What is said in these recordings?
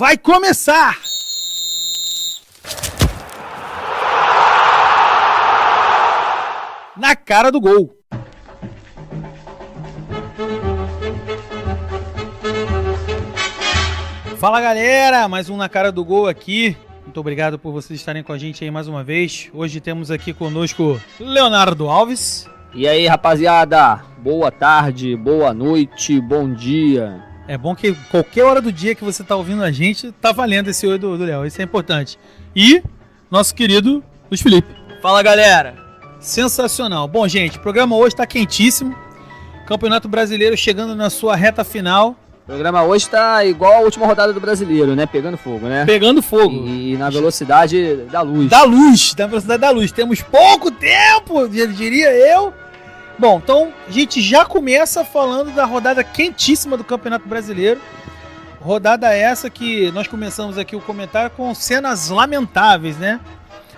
vai começar! Na cara do gol. Fala galera, mais um Na Cara do Gol aqui. Muito obrigado por vocês estarem com a gente aí mais uma vez. Hoje temos aqui conosco Leonardo Alves. E aí rapaziada, boa tarde, boa noite, bom dia. É bom que qualquer hora do dia que você tá ouvindo a gente, tá valendo esse oi do Léo, isso é importante. E nosso querido Luiz Felipe. Fala galera. Sensacional. Bom gente, o programa hoje tá quentíssimo. Campeonato Brasileiro chegando na sua reta final. O programa hoje tá igual a última rodada do Brasileiro, né? Pegando fogo, né? Pegando fogo. E na velocidade da luz. Na velocidade da luz. Temos pouco tempo, diria eu. Bom, então a gente já começa falando da rodada quentíssima do Campeonato Brasileiro. Rodada essa que nós começamos aqui o comentário com cenas lamentáveis, né?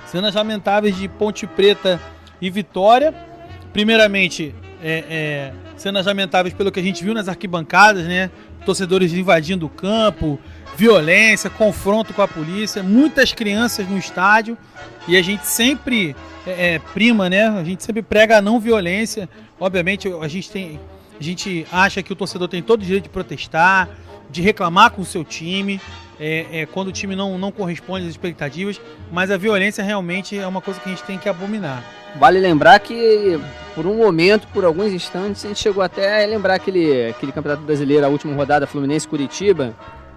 Cenas lamentáveis de Ponte Preta e Vitória. Primeiramente, cenas lamentáveis pelo que a gente viu nas arquibancadas, né? Torcedores invadindo o campo, violência, confronto com a polícia, muitas crianças no estádio, e a gente sempre prima, né? A gente sempre prega a não violência. Obviamente a gente acha que o torcedor tem todo o direito de protestar, de reclamar com o seu time, quando o time não corresponde às expectativas, mas a violência realmente é uma coisa que a gente tem que abominar. Vale lembrar que, por um momento, por alguns instantes, a gente chegou até a lembrar aquele Campeonato Brasileiro, a última rodada, Fluminense-Curitiba,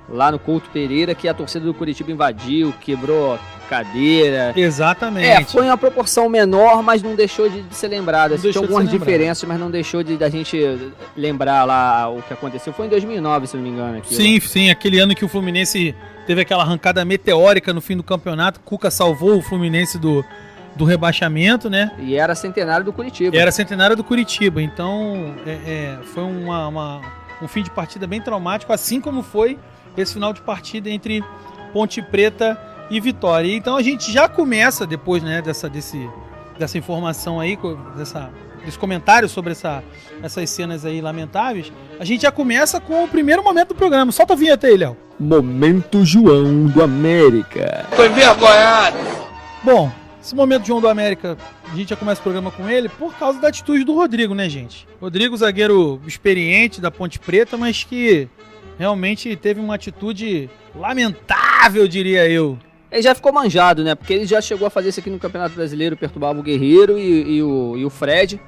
lá no Couto Pereira, que a torcida do Curitiba invadiu, quebrou cadeira. Exatamente. Foi uma proporção menor, mas não deixou de ser lembrada. Tinha algumas diferenças, mas não deixou da gente lembrar lá o que aconteceu. Foi em 2009, se não me engano. Aquilo. Sim, aquele ano que o Fluminense teve aquela arrancada meteórica no fim do campeonato. Cuca salvou o Fluminense do rebaixamento, né? E era centenário do Curitiba. Então foi um fim de partida bem traumático, assim como foi esse final de partida entre Ponte Preta e Vitória. Então a gente já começa, depois, né, dessa informação aí, desse comentário sobre essas cenas aí lamentáveis, a gente já começa com o primeiro momento do programa. Solta a vinheta aí, Léo. Momento João do América. Foi envergonhado. Bom, esse momento João do América, a gente já começa o programa com ele por causa da atitude do Rodrigo, né, gente? Rodrigo, zagueiro experiente da Ponte Preta, mas que realmente teve uma atitude lamentável, diria eu. Ele já ficou manjado, né? Porque ele já chegou a fazer isso aqui no Campeonato Brasileiro, perturbava o Guerreiro e o Fred,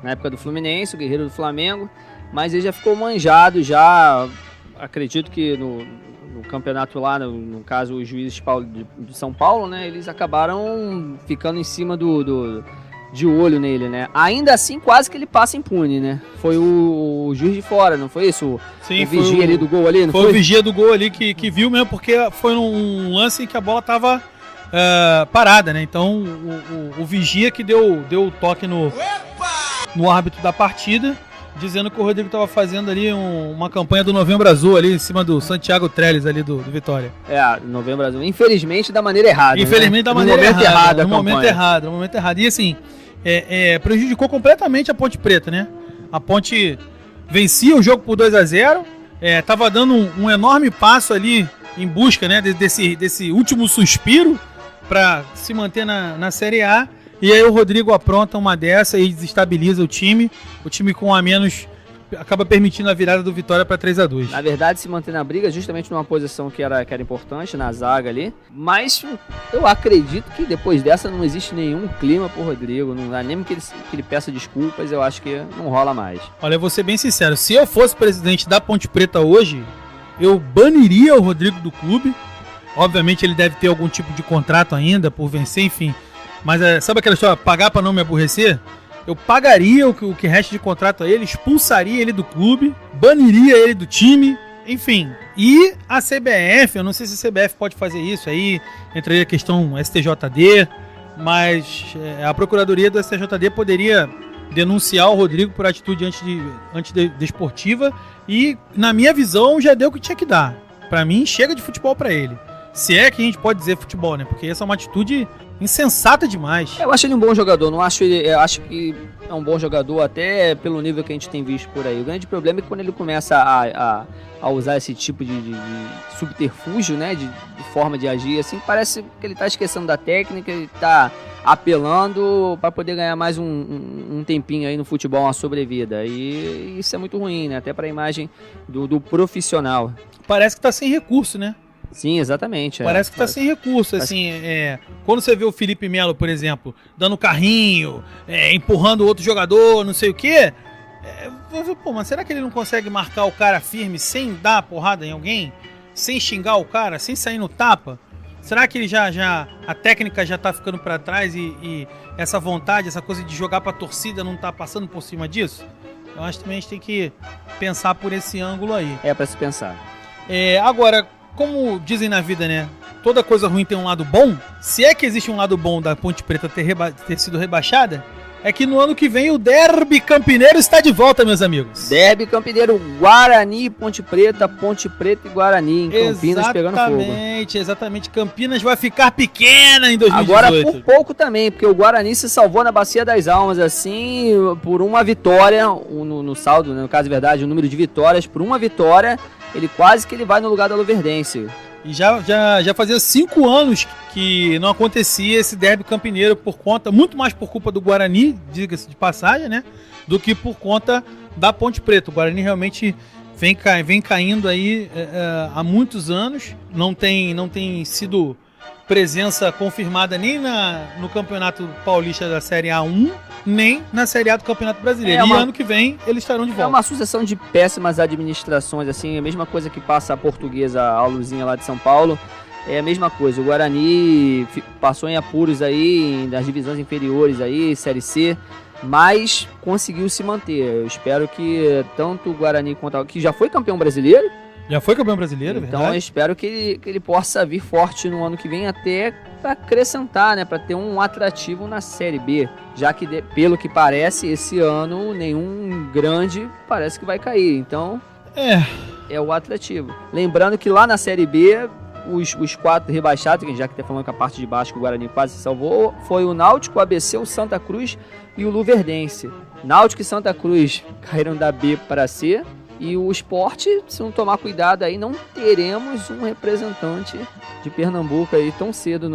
na época do Fluminense, o Guerreiro do Flamengo. Mas ele já ficou manjado, já acredito que no campeonato lá, no caso os juízes de São Paulo, né? Eles acabaram ficando em cima de olho nele, né? Ainda assim, quase que ele passa impune, né? Foi o juiz de fora, não foi isso? Sim, o vigia ali do gol ali, não foi? Foi o vigia do gol ali que viu mesmo, porque foi um lance em que a bola tava parada, né? Então, o vigia que deu o toque no árbitro da partida, dizendo que o Rodrigo estava fazendo ali uma campanha do Novembro Azul ali em cima do Santiago Trellis ali do Vitória. Novembro Azul. Infelizmente da maneira errada. Infelizmente, né? Da maneira errada. No momento errado. E assim, prejudicou completamente a Ponte Preta, né? A Ponte vencia o jogo por 2-0, tava dando um enorme passo ali em busca, né, desse último suspiro para se manter na Série A. E aí o Rodrigo apronta uma dessa e desestabiliza o time. O time com a menos acaba permitindo a virada do Vitória para 3-2. Na verdade, se mantém na briga justamente numa posição que era importante, na zaga ali. Mas eu acredito que depois dessa não existe nenhum clima pro Rodrigo. Não dá nem que ele peça desculpas, eu acho que não rola mais. Olha, eu vou ser bem sincero. Se eu fosse presidente da Ponte Preta hoje, eu baniria o Rodrigo do clube. Obviamente ele deve ter algum tipo de contrato ainda por vencer, enfim. Mas sabe aquela história, pagar para não me aborrecer? Eu pagaria o que resta de contrato a ele, expulsaria ele do clube, baniria ele do time, enfim. E a CBF, eu não sei se a CBF pode fazer isso, aí entraria a questão STJD, mas a Procuradoria do STJD poderia denunciar o Rodrigo por atitude antidesportiva e, na minha visão, já deu o que tinha que dar. Pra mim, chega de futebol pra ele. Se é que a gente pode dizer futebol, né? Porque essa é uma atitude insensata demais. Eu acho ele um bom jogador, não acho ele, eu acho que é um bom jogador até pelo nível que a gente tem visto por aí. O grande problema é que quando ele começa a usar esse tipo de subterfúgio, né, de forma de agir, assim, parece que ele tá esquecendo da técnica, ele tá apelando para poder ganhar mais um tempinho aí no futebol, uma sobrevida. E isso é muito ruim, né, até para a imagem do profissional. Parece que tá sem recurso, né? Sim, exatamente. Parece que tá sem recurso, assim, quando você vê o Felipe Melo, por exemplo, dando carrinho, empurrando outro jogador, não sei o quê, pô, mas será que ele não consegue marcar o cara firme sem dar porrada em alguém? Sem xingar o cara, sem sair no tapa? Será que ele a técnica já tá ficando pra trás e essa vontade, essa coisa de jogar pra torcida não tá passando por cima disso? Eu acho que também a gente tem que pensar por esse ângulo aí. É pra se pensar. Agora, como dizem na vida, né? Toda coisa ruim tem um lado bom. Se é que existe um lado bom da Ponte Preta ter sido rebaixada, é que no ano que vem o Derby Campineiro está de volta, meus amigos. Derby Campineiro, Guarani, Ponte Preta e Guarani, em Campinas pegando fogo. Exatamente. Campinas vai ficar pequena em 2018. Agora por pouco também, porque o Guarani se salvou na Bacia das Almas, assim, por uma vitória, no saldo, né, no caso de verdade, o número de vitórias, por uma vitória, ele vai no lugar da Luverdense. E já fazia 5 anos que não acontecia esse derby campineiro muito mais por culpa do Guarani, diga-se de passagem, né? Do que por conta da Ponte Preta. O Guarani realmente vem caindo aí há muitos anos. Não tem sido presença confirmada nem no Campeonato Paulista da Série A1, nem na Série A do Campeonato Brasileiro. E ano que vem eles estarão de volta. É uma sucessão de péssimas administrações, assim, a mesma coisa que passa a Portuguesa, a Luzinha lá de São Paulo. É a mesma coisa, o Guarani passou em apuros aí, nas divisões inferiores aí, Série C, mas conseguiu se manter. Eu espero que tanto o Guarani quanto que já foi campeão brasileiro. Já foi campeão brasileiro, então verdade? Eu espero que ele possa vir forte no ano que vem, até para acrescentar, né, para ter um atrativo na Série B, já que pelo que parece esse ano nenhum grande parece que vai cair, então é o atrativo. Lembrando que lá na Série B os 4 rebaixados, já que tá falando que a parte de baixo que o Guarani quase se salvou, foi o Náutico, o ABC, o Santa Cruz e o Luverdense. Náutico e Santa Cruz caíram da B para C. E o Sport, se não tomar cuidado aí, não teremos um representante de Pernambuco aí tão cedo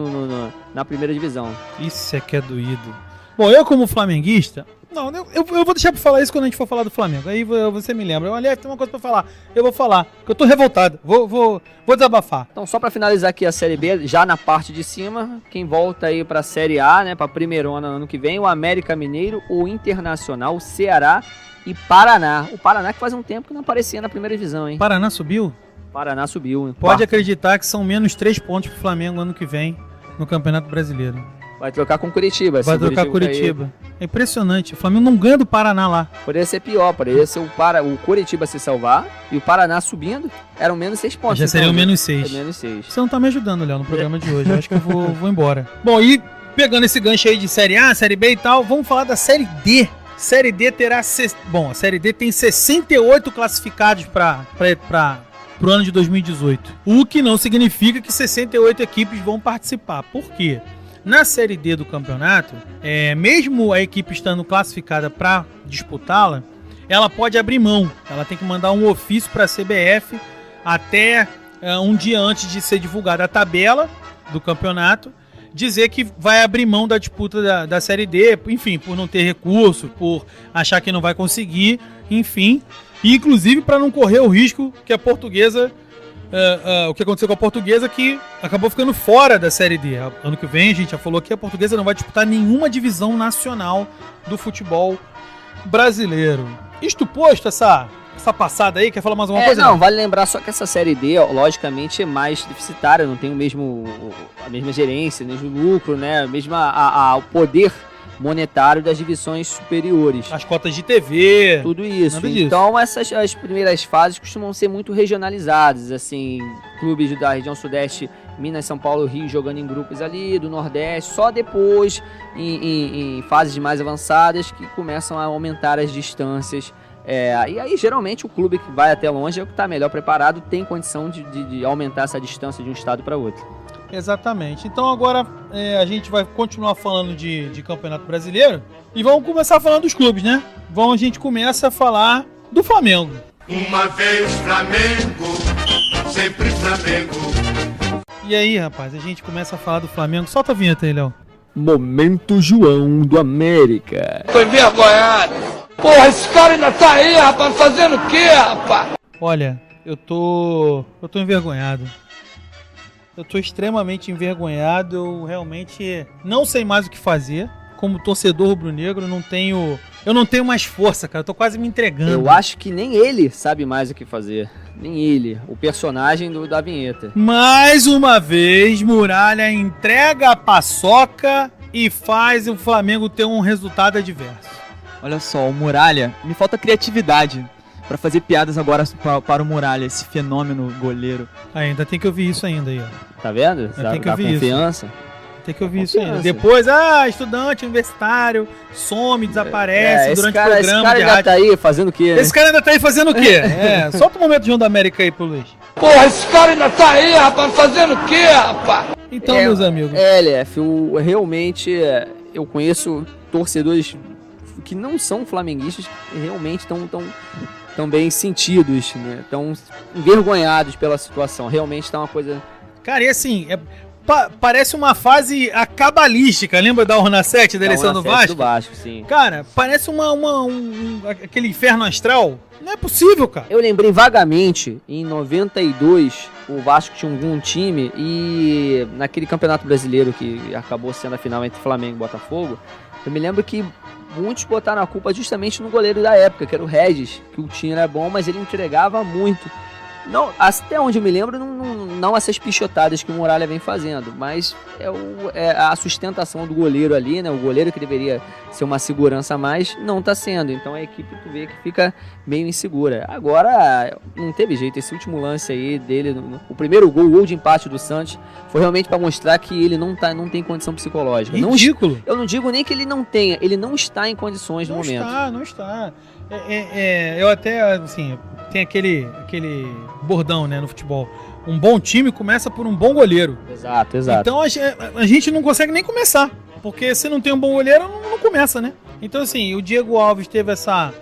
na primeira divisão. Isso é que é doído. Bom, eu como flamenguista... Não, eu vou deixar pra falar isso quando a gente for falar do Flamengo. Aí você me lembra. Aliás, tem uma coisa pra falar. Eu vou falar, porque eu tô revoltado. Vou desabafar. Então, só pra finalizar aqui a Série B, já na parte de cima, quem volta aí pra Série A, né, pra primeirona ano que vem, o América Mineiro, o Internacional, o Ceará e Paraná. O Paraná que faz um tempo que não aparecia na primeira divisão, hein? Paraná subiu? Paraná subiu. Pode acreditar que são menos 3 pontos pro Flamengo ano que vem no Campeonato Brasileiro. Vai trocar com Curitiba. Vai trocar Curitiba. É impressionante. O Flamengo não ganha do Paraná lá. Poderia ser pior. Poderia ser o Curitiba se salvar e o Paraná subindo. Eram menos 6 pontos. Já seriam menos 6. Menos 6. Você não tá me ajudando, Léo, no programa de hoje. Eu acho que eu vou embora. Bom, e pegando esse gancho aí de Série A, Série B e tal, vamos falar da Série D. Série D terá... Bom, a Série D tem 68 classificados para o ano de 2018. O que não significa que 68 equipes vão participar. Por quê? Na Série D do campeonato, mesmo a equipe estando classificada para disputá-la, ela pode abrir mão. Ela tem que mandar um ofício para a CBF até um dia antes de ser divulgada a tabela do campeonato, dizer que vai abrir mão da disputa da Série D, enfim, por não ter recurso, por achar que não vai conseguir, enfim. E inclusive para não correr o risco que a Portuguesa... o que aconteceu com a Portuguesa, que acabou ficando fora da Série D. Ano que vem, a gente já falou que a Portuguesa não vai disputar nenhuma divisão nacional do futebol brasileiro. Isto posto, essa passada aí, quer falar mais alguma coisa? Não, vale lembrar só que essa Série D, logicamente, é mais deficitária, não tem a mesma gerência, o mesmo lucro, né? O poder monetário das divisões superiores. As cotas de TV. Tudo isso. Então, as primeiras fases costumam ser muito regionalizadas, assim, clubes da região sudeste, Minas, São Paulo, Rio, jogando em grupos ali, do Nordeste, só depois, em fases mais avançadas, que começam a aumentar as distâncias. E aí, geralmente, o clube que vai até longe é o que está melhor preparado, tem condição de aumentar essa distância de um estado para outro. Exatamente. Então agora a gente vai continuar falando de Campeonato Brasileiro e vamos começar falando dos clubes, né? A gente começa a falar do Flamengo. Uma vez Flamengo, sempre Flamengo. E aí, rapaz, a gente começa a falar do Flamengo. Solta a vinheta aí, Léo. Momento João do América. Tô envergonhado. Porra, esse cara ainda tá aí, rapaz, fazendo o quê, rapaz? Olha, eu tô envergonhado. Eu tô extremamente envergonhado. Eu realmente não sei mais o que fazer. Como torcedor rubro-negro, eu não tenho mais força, cara. Eu tô quase me entregando. Eu acho que nem ele sabe mais o que fazer. Nem ele, o personagem da vinheta. Mais uma vez, Muralha entrega a paçoca e faz o Flamengo ter um resultado adverso. Olha só, o Muralha, me falta criatividade pra fazer piadas agora para o Muralha, esse fenômeno goleiro. Ainda tem que ouvir isso ainda aí, ó. Tá vendo? Tem que Dá ouvir confiança. Tem que ouvir isso ainda. Depois, estudante universitário, some, desaparece durante o programa. Esse cara ainda tá aí fazendo o quê? Né? Esse cara ainda tá aí fazendo o quê? Solta o momento João da América aí pro Luiz. Porra, esse cara ainda tá aí, rapaz, fazendo o quê, rapaz? Então, meus amigos. LF, realmente eu conheço torcedores que não são flamenguistas, que realmente estão bem sentidos, né? Estão envergonhados pela situação. Realmente tá uma coisa... Cara, e assim, parece uma fase cabalística. Lembra da Urna 7, da eleição do Vasco? Do Vasco, sim. Cara, parece aquele inferno astral. Não é possível, cara. Eu lembrei vagamente, em 92, o Vasco tinha um time e naquele Campeonato Brasileiro que acabou sendo a final entre Flamengo e Botafogo, eu me lembro que muitos botaram a culpa justamente no goleiro da época, que era o Regis, que o time era bom, mas ele entregava muito. Não, até onde eu me lembro, não essas pichotadas que o Muralha vem fazendo, mas é a sustentação do goleiro ali, né? O goleiro que deveria ser uma segurança a mais, não tá sendo. Então a equipe, tu vê que fica meio insegura. Agora, não teve jeito. Esse último lance aí dele, o primeiro gol de empate do Santos, foi realmente para mostrar que ele não tem condição psicológica. Ridículo. Eu não digo nem que ele não tenha, ele não está em condições no momento. Não está. Eu até, assim, tem aquele bordão, né, no futebol. Um bom time começa por um bom goleiro. Exato. Então a gente não consegue nem começar, porque se não tem um bom goleiro, não começa, né? Então, assim, o Diego Alves teve essa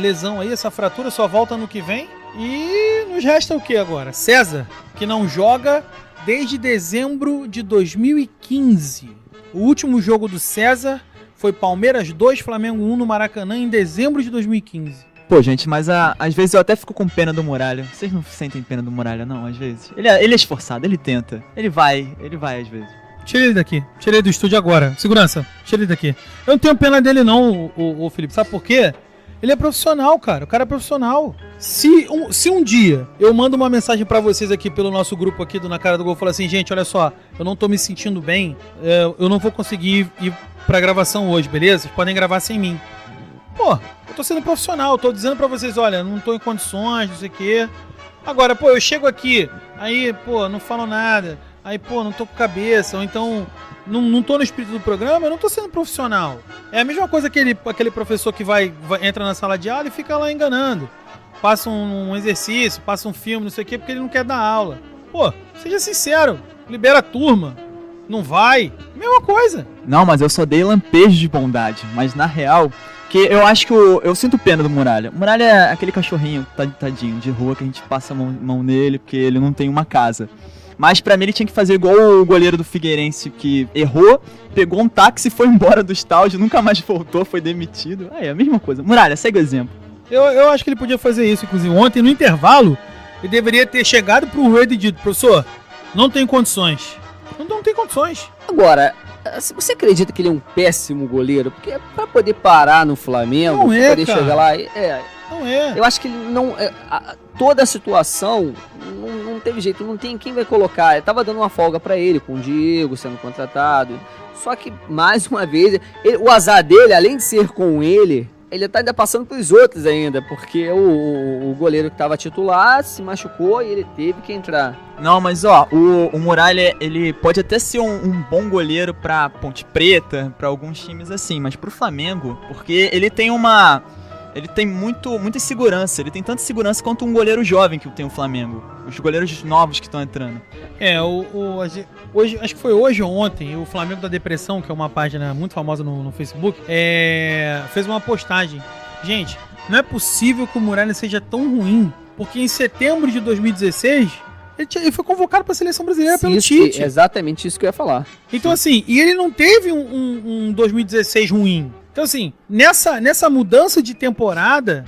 lesão aí, essa fratura, só volta no que vem. E nos resta o que agora? César, que não joga desde dezembro de 2015. O último jogo do César foi Palmeiras 2, Flamengo 1 no Maracanã em dezembro de 2015. Pô, gente, mas às vezes eu até fico com pena do Muralha. Vocês não sentem pena do Muralha, não, às vezes? Ele é esforçado, ele tenta. Ele vai às vezes. Tira ele daqui. Tira ele do estúdio agora. Segurança, tira ele daqui. Eu não tenho pena dele não, o Felipe. Sabe por quê? Ele é profissional, cara. O cara é profissional. Se um dia eu mando uma mensagem pra vocês aqui pelo nosso grupo aqui do Na Cara do Gol, falar assim, gente, olha só, eu não tô me sentindo bem, eu não vou conseguir ir pra gravação hoje, beleza? Vocês podem gravar sem mim. Pô, eu tô sendo profissional, eu tô dizendo pra vocês, olha, não tô em condições, não sei o quê. Agora, pô, eu chego aqui, aí, pô, não falo nada, aí, pô, não tô com cabeça, ou então não tô no espírito do programa, eu não tô sendo profissional. É a mesma coisa que aquele professor que entra na sala de aula e fica lá enganando. Passa um exercício, passa um filme, não sei o quê, porque ele não quer dar aula. Pô, seja sincero, libera a turma. Não vai, mesma coisa. Não, mas eu só dei lampejo de bondade, mas na real... Que eu acho que eu sinto pena do Muralha. O Muralha é aquele cachorrinho, tadinho, de rua que a gente passa a mão nele porque ele não tem uma casa. Mas pra mim ele tinha que fazer igual o goleiro do Figueirense que errou, pegou um táxi, foi embora do estádio, nunca mais voltou, foi demitido. É a mesma coisa. Muralha, segue o exemplo. Eu acho que ele podia fazer isso, inclusive. Ontem, no intervalo, ele deveria ter chegado pro Rueda e dito, professor, não tem condições. Não tem condições. Agora... Você acredita que ele é um péssimo goleiro? Porque pra poder parar no Flamengo, não pra poder cara. chegar lá... Não é. Eu acho que ele não... toda a situação não teve jeito, não tem quem vai colocar. Eu tava dando uma folga pra ele, com o Diego sendo contratado. Só que, mais uma vez, o azar dele, além de ser com ele tá ainda passando pros outros ainda, porque o goleiro que tava titular se machucou e ele teve que entrar. Não, mas ó, o Muralha, ele pode até ser um bom goleiro pra Ponte Preta, pra alguns times assim, mas pro Flamengo, porque ele tem muita segurança, ele tem tanta segurança quanto um goleiro jovem que tem o Flamengo, os goleiros novos que estão entrando. Hoje, acho que foi hoje ou ontem, o Flamengo da Depressão, que é uma página muito famosa no Facebook, fez uma postagem. Gente, não é possível que o Muralha seja tão ruim, porque em setembro de 2016, ele foi convocado para a Seleção Brasileira pelo Tite. Exatamente isso que eu ia falar. Então, assim, e ele não teve um 2016 ruim. Então, assim, nessa mudança de temporada,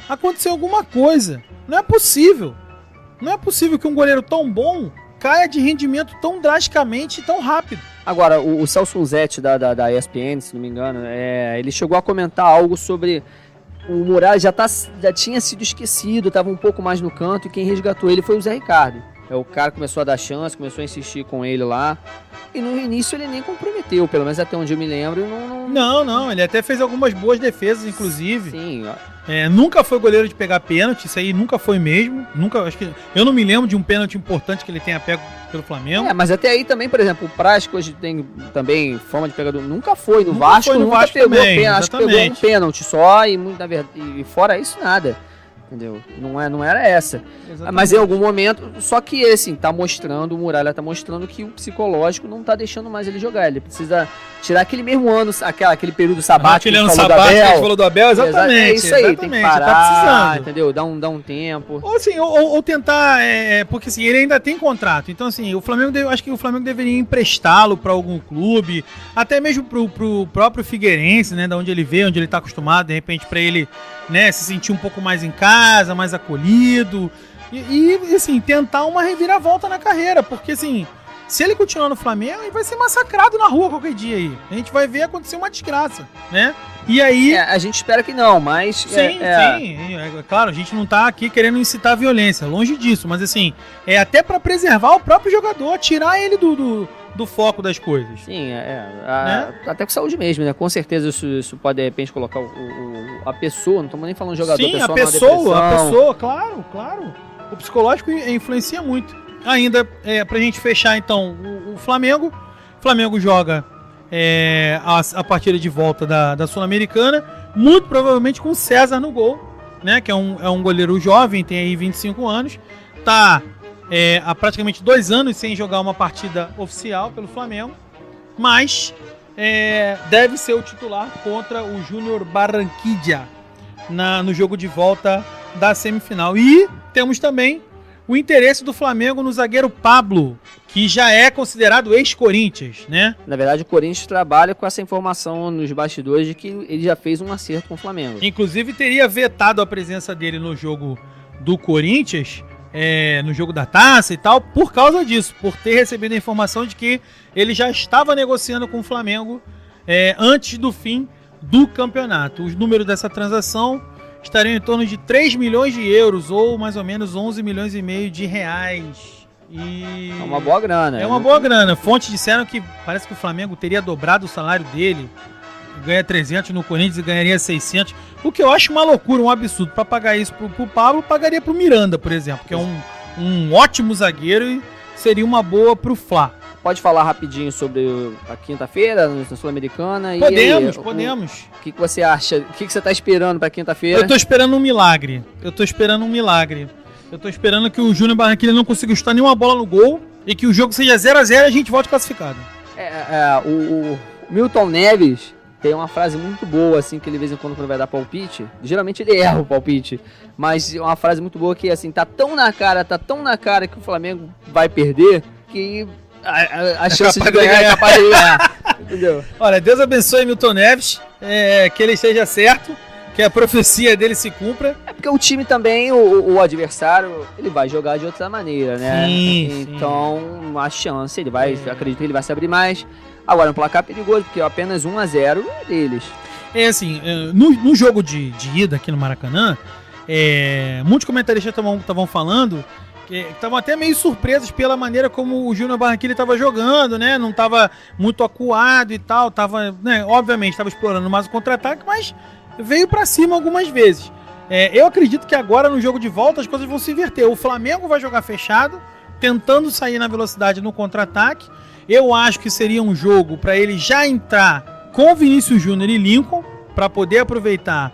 aconteceu alguma coisa. Não é possível. Não é possível que um goleiro tão bom caia de rendimento tão drasticamente e tão rápido. Agora, o Celso Unzetti da ESPN, se não me engano, ele chegou a comentar algo sobre o Muralha já tinha sido esquecido, estava um pouco mais no canto, e quem resgatou ele foi o Zé Ricardo. O cara começou a dar chance, começou a insistir com ele lá, e no início ele nem comprometeu, pelo menos até onde eu me lembro. Não, ele até fez algumas boas defesas, inclusive. Sim, nunca foi goleiro de pegar pênalti, isso aí nunca foi mesmo. Eu não me lembro de um pênalti importante que ele tenha pego pelo Flamengo. Mas até aí também, por exemplo, o Praz, que hoje tem também fama de pegador, nunca foi no Vasco, nunca pegou também, pênalti, acho que pegou um pênalti só, e fora isso nada. Entendeu? Não era essa. Exatamente. Mas em algum momento, só que ele assim, o Muralha tá mostrando que o psicológico não tá deixando mais ele jogar. Ele precisa tirar aquele mesmo ano, aquele período sabático. Aquele ano sabático que a gente falou do Abel, exatamente. É isso aí, tem que parar, tá precisando. Entendeu? Dar um tempo. Ou assim, ou tentar, porque assim, ele ainda tem contrato. Então assim, acho que o Flamengo deveria emprestá-lo para algum clube, até mesmo pro próprio Figueirense, né, da onde ele veio, onde ele tá acostumado, de repente para ele, né, se sentir um pouco mais em casa, mais acolhido e assim, tentar uma reviravolta na carreira, porque assim, se ele continuar no Flamengo, ele vai ser massacrado na rua qualquer dia aí. A gente vai ver acontecer uma desgraça, né? E aí... a gente espera que não, mas... Sim, claro, a gente não tá aqui querendo incitar a violência, longe disso, mas assim, até pra preservar o próprio jogador, tirar ele do foco das coisas. Sim, né? Até com saúde mesmo, né? Com certeza isso pode, de repente, colocar a pessoa, não estamos nem falando jogador, sim, a pessoa, claro. O psicológico influencia muito. Ainda, pra gente fechar, então, o Flamengo joga a partida de volta da Sul-Americana, muito provavelmente com o César no gol, né? Que é um goleiro jovem, tem aí 25 anos, tá há praticamente 2 anos sem jogar uma partida oficial pelo Flamengo, mas deve ser o titular contra o Júnior Barranquilla no jogo de volta da semifinal. E temos também o interesse do Flamengo no zagueiro Pablo, que já é considerado ex-Corinthians, né? Na verdade, o Corinthians trabalha com essa informação nos bastidores de que ele já fez um acerto com o Flamengo. Inclusive, teria vetado a presença dele no jogo do Corinthians, no jogo da taça e tal, por causa disso, por ter recebido a informação de que ele já estava negociando com o Flamengo antes do fim do campeonato. Os números dessa transação estariam em torno de 3 milhões de euros, ou mais ou menos 11 milhões e meio de reais. E é uma boa grana. É uma boa grana. Fontes disseram que parece que o Flamengo teria dobrado o salário dele. Ganha 300 no Corinthians e ganharia 600. O que eu acho uma loucura, um absurdo. Para pagar isso pro Pablo, pagaria pro Miranda, por exemplo, que é um ótimo zagueiro e seria uma boa pro Fla. Pode falar rapidinho sobre a quinta-feira na Sul-Americana? Podemos. O que você acha? O que você tá esperando pra quinta-feira? Eu tô esperando um milagre. Eu tô esperando que o Júnior Barranquilla não consiga chutar nenhuma bola no gol e que o jogo seja 0-0 e a gente volte classificado. O Milton Neves tem uma frase muito boa, assim, que ele de vez em quando vai dar palpite. Geralmente ele erra o palpite, mas é uma frase muito boa que, assim, tá tão na cara que o Flamengo vai perder que a chance de ganhar é capaz de ganhar. Entendeu? Olha, Deus abençoe Milton Neves, que ele esteja certo, que a profecia dele se cumpra. É porque o time também, o adversário, ele vai jogar de outra maneira, né? Então, a chance, acredito que ele vai se abrir mais. Agora, um placar perigoso, porque apenas 1-0 é deles. Assim, no jogo de ida aqui no Maracanã, muitos comentaristas estavam falando que estavam até meio surpresos pela maneira como o Júnior Barranquilla estava jogando, né? Não estava muito acuado e tal, obviamente estava explorando mais o contra-ataque, mas veio para cima algumas vezes. Eu acredito que agora no jogo de volta as coisas vão se inverter. O Flamengo vai jogar fechado, tentando sair na velocidade no contra-ataque. Eu acho que seria um jogo para ele já entrar com Vinícius Júnior e Lincoln, para poder aproveitar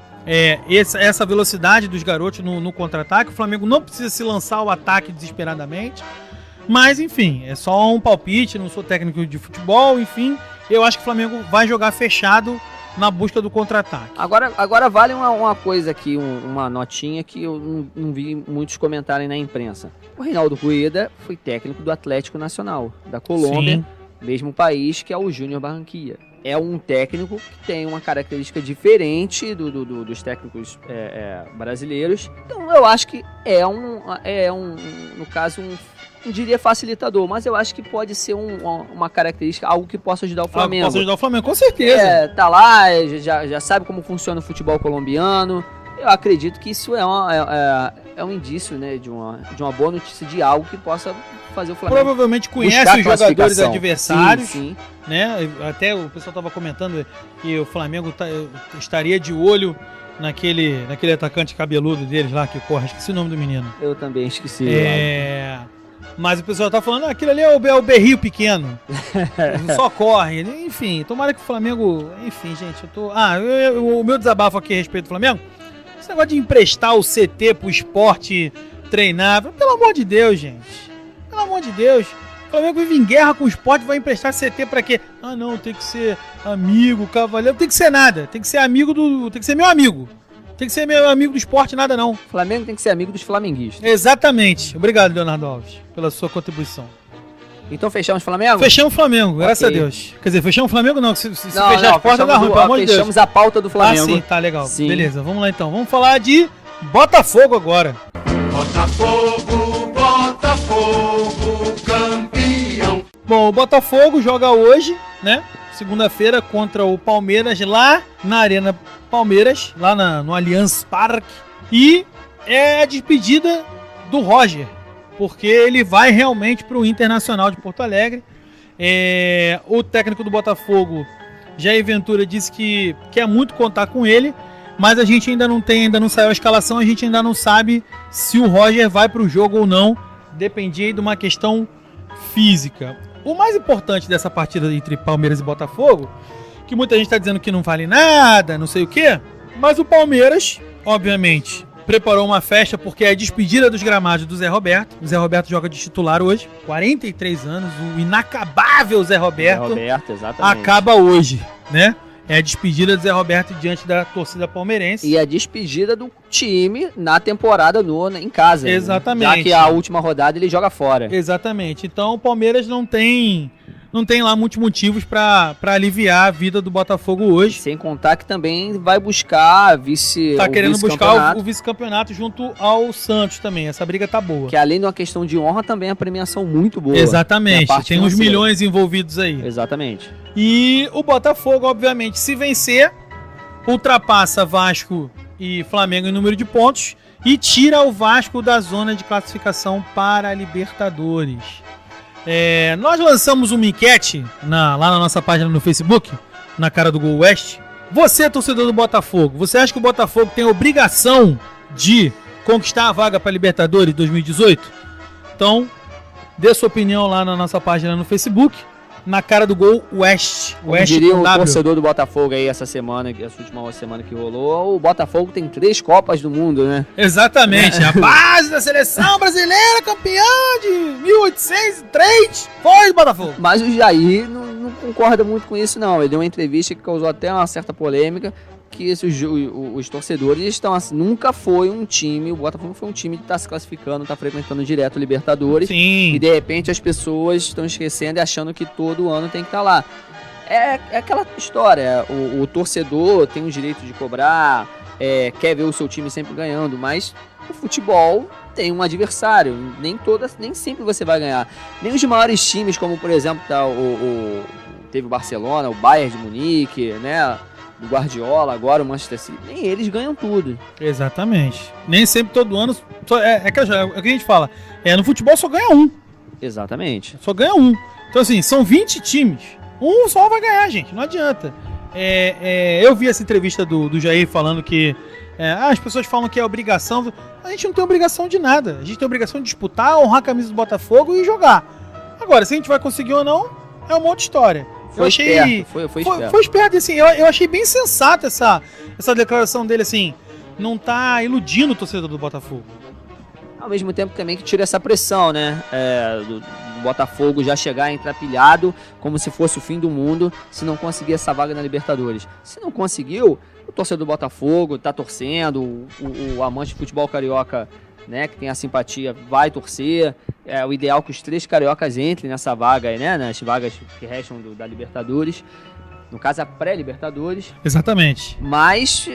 essa velocidade dos garotos no contra-ataque. O Flamengo não precisa se lançar ao ataque desesperadamente. Mas, enfim, é só um palpite, não sou técnico de futebol, enfim. Eu acho que o Flamengo vai jogar fechado na busca do contra-ataque. Agora vale uma coisa aqui, uma notinha que eu não vi muitos comentarem na imprensa. O Reinaldo Rueda foi técnico do Atlético Nacional, da Colômbia, mesmo país que é o Júnior Barranquilla. É um técnico que tem uma característica diferente dos técnicos brasileiros. Então eu acho que no caso, não diria facilitador, mas eu acho que pode ser uma característica, algo que possa ajudar o Flamengo. Possa ajudar o Flamengo, com certeza. Tá lá, já sabe como funciona o futebol colombiano. Eu acredito que isso é um indício, né, de uma boa notícia de algo que possa fazer o Flamengo. Provavelmente conhece os jogadores adversários. Sim. Né? Até o pessoal estava comentando que o Flamengo estaria de olho naquele atacante cabeludo deles lá que corre. Esqueci o nome do menino. Eu também esqueci. Mas o pessoal tá falando, aquilo ali é o berrio pequeno. Só corre. Enfim, tomara que o Flamengo... Enfim, gente, eu tô... o meu desabafo aqui a respeito do Flamengo, esse negócio de emprestar o CT pro esporte treinar, pelo amor de Deus, gente. Pelo amor de Deus. O Flamengo vive em guerra com o esporte, vai emprestar CT pra quê? Ah, não, tem que ser amigo, cavaleiro, tem que ser nada. Tem que ser amigo tem que ser meu amigo. Tem que ser meu amigo do esporte, nada não. O Flamengo tem que ser amigo dos flamenguistas. Exatamente. Obrigado, Leonardo Alves, pela sua contribuição. Então fechamos o Flamengo? Fechamos o Flamengo, graças a Deus. Quer dizer, fechamos o Flamengo não, se fechar as portas dá ruim, pelo amor de Deus. Fechamos a pauta do Flamengo. Sim, tá legal. Sim. Beleza, vamos lá então. Vamos falar de Botafogo agora. Botafogo, Botafogo, campeão. Bom, o Botafogo joga hoje, né? Segunda-feira contra o Palmeiras lá na Arena Palmeiras, lá no Allianz Parque. E é a despedida do Roger, porque ele vai realmente para o Internacional de Porto Alegre. O técnico do Botafogo, Jair Ventura, disse que quer muito contar com ele, mas a gente ainda não saiu a escalação, a gente ainda não sabe se o Roger vai para o jogo ou não, dependia de uma questão física. O mais importante dessa partida entre Palmeiras e Botafogo, que muita gente está dizendo que não vale nada, não sei o quê, mas o Palmeiras, obviamente, preparou uma festa porque é a despedida dos gramados do Zé Roberto. O Zé Roberto joga de titular hoje, 43 anos, o inacabável Zé Roberto, exatamente. Acaba hoje, né? É a despedida do Zé Roberto diante da torcida palmeirense. E a despedida do time na temporada em casa. Exatamente. Já que a última rodada ele joga fora. Exatamente. Então o Palmeiras não tem lá muitos motivos para aliviar a vida do Botafogo hoje. Sem contar que também vai buscar querendo buscar o vice-campeonato junto ao Santos também. Essa briga tá boa. Que além de uma questão de honra, também é a premiação muito boa. Exatamente. Tem uns milhões envolvidos aí. Exatamente. E o Botafogo, obviamente, se vencer, ultrapassa Vasco e Flamengo em número de pontos e tira o Vasco da zona de classificação para a Libertadores. Nós lançamos uma enquete lá na nossa página no Facebook, na cara do Gol West. Você é torcedor do Botafogo, você acha que o Botafogo tem obrigação de conquistar a vaga para a Libertadores 2018? Então, dê sua opinião lá na nossa página no Facebook, na cara do Gol West. Como diria o torcedor do Botafogo aí essa última semana que rolou, o Botafogo tem 3 Copas do Mundo, né? Exatamente, a base da seleção brasileira, campeã de 1803, foi o Botafogo. Mas o Jair não concorda muito com isso não, ele deu uma entrevista que causou até uma certa polêmica, que os torcedores estão assim, nunca foi um time, o Botafogo foi um time que está se classificando, está frequentando direto o Libertadores. Sim. E de repente as pessoas estão esquecendo e achando que todo ano tem que estar lá. É aquela história, o torcedor tem o direito de cobrar, quer ver o seu time sempre ganhando, mas o futebol tem um adversário, nem sempre você vai ganhar. Nem os maiores times, como por exemplo teve o Barcelona, o Bayern de Munique, né? Do Guardiola, agora o Manchester City, nem eles ganham tudo. Exatamente. Nem sempre todo ano. É que a gente fala, no futebol só ganha um. Exatamente. Só ganha um. Então, assim, são 20 times. Um só vai ganhar, gente. Não adianta. Eu vi essa entrevista do Jair falando que as pessoas falam que é obrigação. A gente não tem obrigação de nada. A gente tem obrigação de disputar, honrar a camisa do Botafogo e jogar. Agora, se a gente vai conseguir ou não, é uma outra história. Foi esperto, assim, eu achei bem sensato essa declaração dele, assim, não tá iludindo o torcedor do Botafogo. ao mesmo tempo também que tira essa pressão, né? Do Botafogo já chegar entrapilhado como se fosse o fim do mundo se não conseguir essa vaga na Libertadores. Se não conseguiu, o torcedor do Botafogo tá torcendo, o amante de futebol carioca, né, que tem a simpatia, vai torcer. É o ideal que os 3 cariocas entrem nessa vaga aí, né? Nas vagas que restam da Libertadores. No caso, a pré-Libertadores. Exatamente. Mas,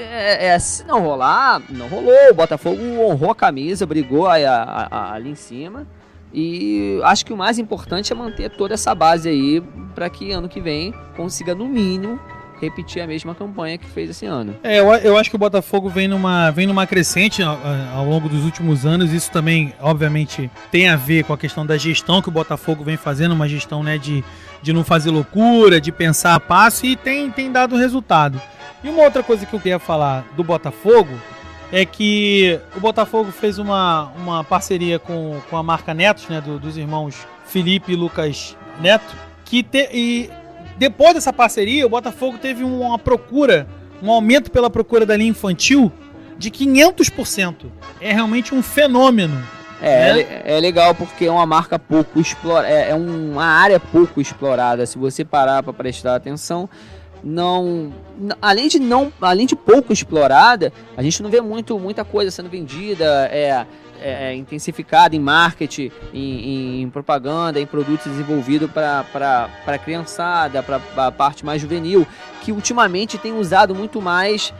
se não rolar, não rolou. O Botafogo honrou a camisa, brigou ali em cima. E acho que o mais importante é manter toda essa base aí para que ano que vem consiga, no mínimo, repetir a mesma campanha que fez esse ano. Eu acho que o Botafogo vem numa crescente ao longo dos últimos anos. Isso também, obviamente, tem a ver com a questão da gestão que o Botafogo vem fazendo, uma gestão, né, de não fazer loucura, de pensar a passo, e tem dado resultado. E uma outra coisa que eu queria falar do Botafogo é que o Botafogo fez uma parceria com a marca Netos, né, dos irmãos Felipe e Lucas Neto, e depois dessa parceria, o Botafogo teve um aumento pela procura da linha infantil de 500%. É realmente um fenômeno. É legal porque é uma marca pouco explorada, é uma área pouco explorada. Se você parar para prestar atenção, além de pouco explorada, a gente não vê muita coisa sendo vendida, intensificada em marketing, em propaganda, em produtos desenvolvidos para a criançada, para a parte mais juvenil, que ultimamente tem usado muito mais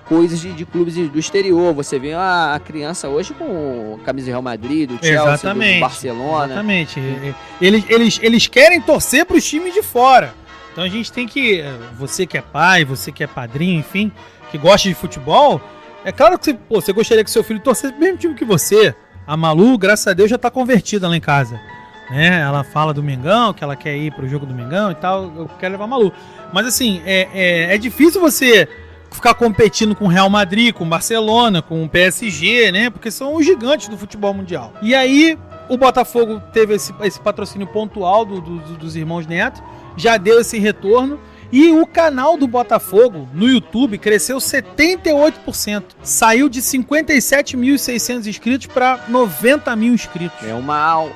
coisas de clubes do exterior. Você vê a criança hoje com camisa do Real Madrid, do Chelsea, do Barcelona. Exatamente. Eles querem torcer para os times de fora. Então a gente tem que, você que é pai, você que é padrinho, enfim, que gosta de futebol, é claro que você gostaria que seu filho torcesse pro mesmo time que você. A Malu, graças a Deus, já tá convertida lá em casa. Né? Ela fala do Mengão, que ela quer ir pro jogo do Mengão e tal, eu quero levar a Malu. Mas assim, é difícil você ficar competindo com o Real Madrid, com o Barcelona, com o PSG, né? Porque são os gigantes do futebol mundial. E aí, o Botafogo teve esse patrocínio pontual dos irmãos Neto, já deu esse retorno, e o canal do Botafogo no YouTube cresceu 78%, saiu de 57.600 inscritos para 90 mil inscritos. É um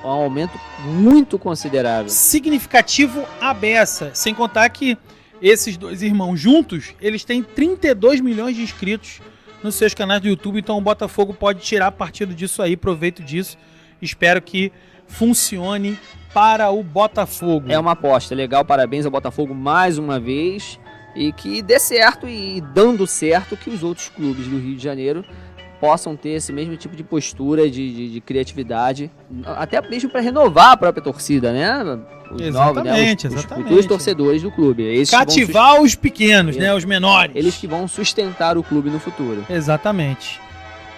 aumento muito considerável. Significativo à beça, sem contar que esses dois irmãos juntos, eles têm 32 milhões de inscritos nos seus canais do YouTube, então o Botafogo pode tirar partido disso aí, proveito disso. Espero que funcione para o Botafogo. É uma aposta legal, parabéns ao Botafogo mais uma vez, e que dê certo, e dando certo, que os outros clubes do Rio de Janeiro possam ter esse mesmo tipo de postura, de criatividade, até mesmo para renovar a própria torcida, né? Exatamente. Os futuros torcedores do clube. Cativar os pequenos, né? Os menores. Eles que vão sustentar o clube no futuro. Exatamente.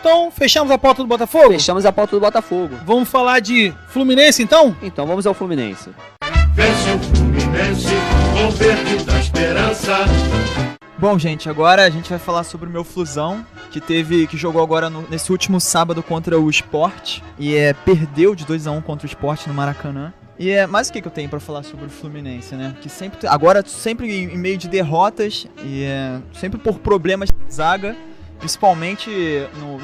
Então, fechamos a pauta do Botafogo? Fechamos a pauta do Botafogo. Vamos falar de Fluminense, então? Então, vamos ao Fluminense. Vence o Fluminense, o verde da esperança. Bom, gente, agora a gente vai falar sobre o meu Flusão, que jogou agora nesse último sábado contra o Sport, e perdeu de 2-1 contra o Sport no Maracanã. Mas o que eu tenho pra falar sobre o Fluminense, né? Que sempre em meio de derrotas, e sempre por problemas de zaga, principalmente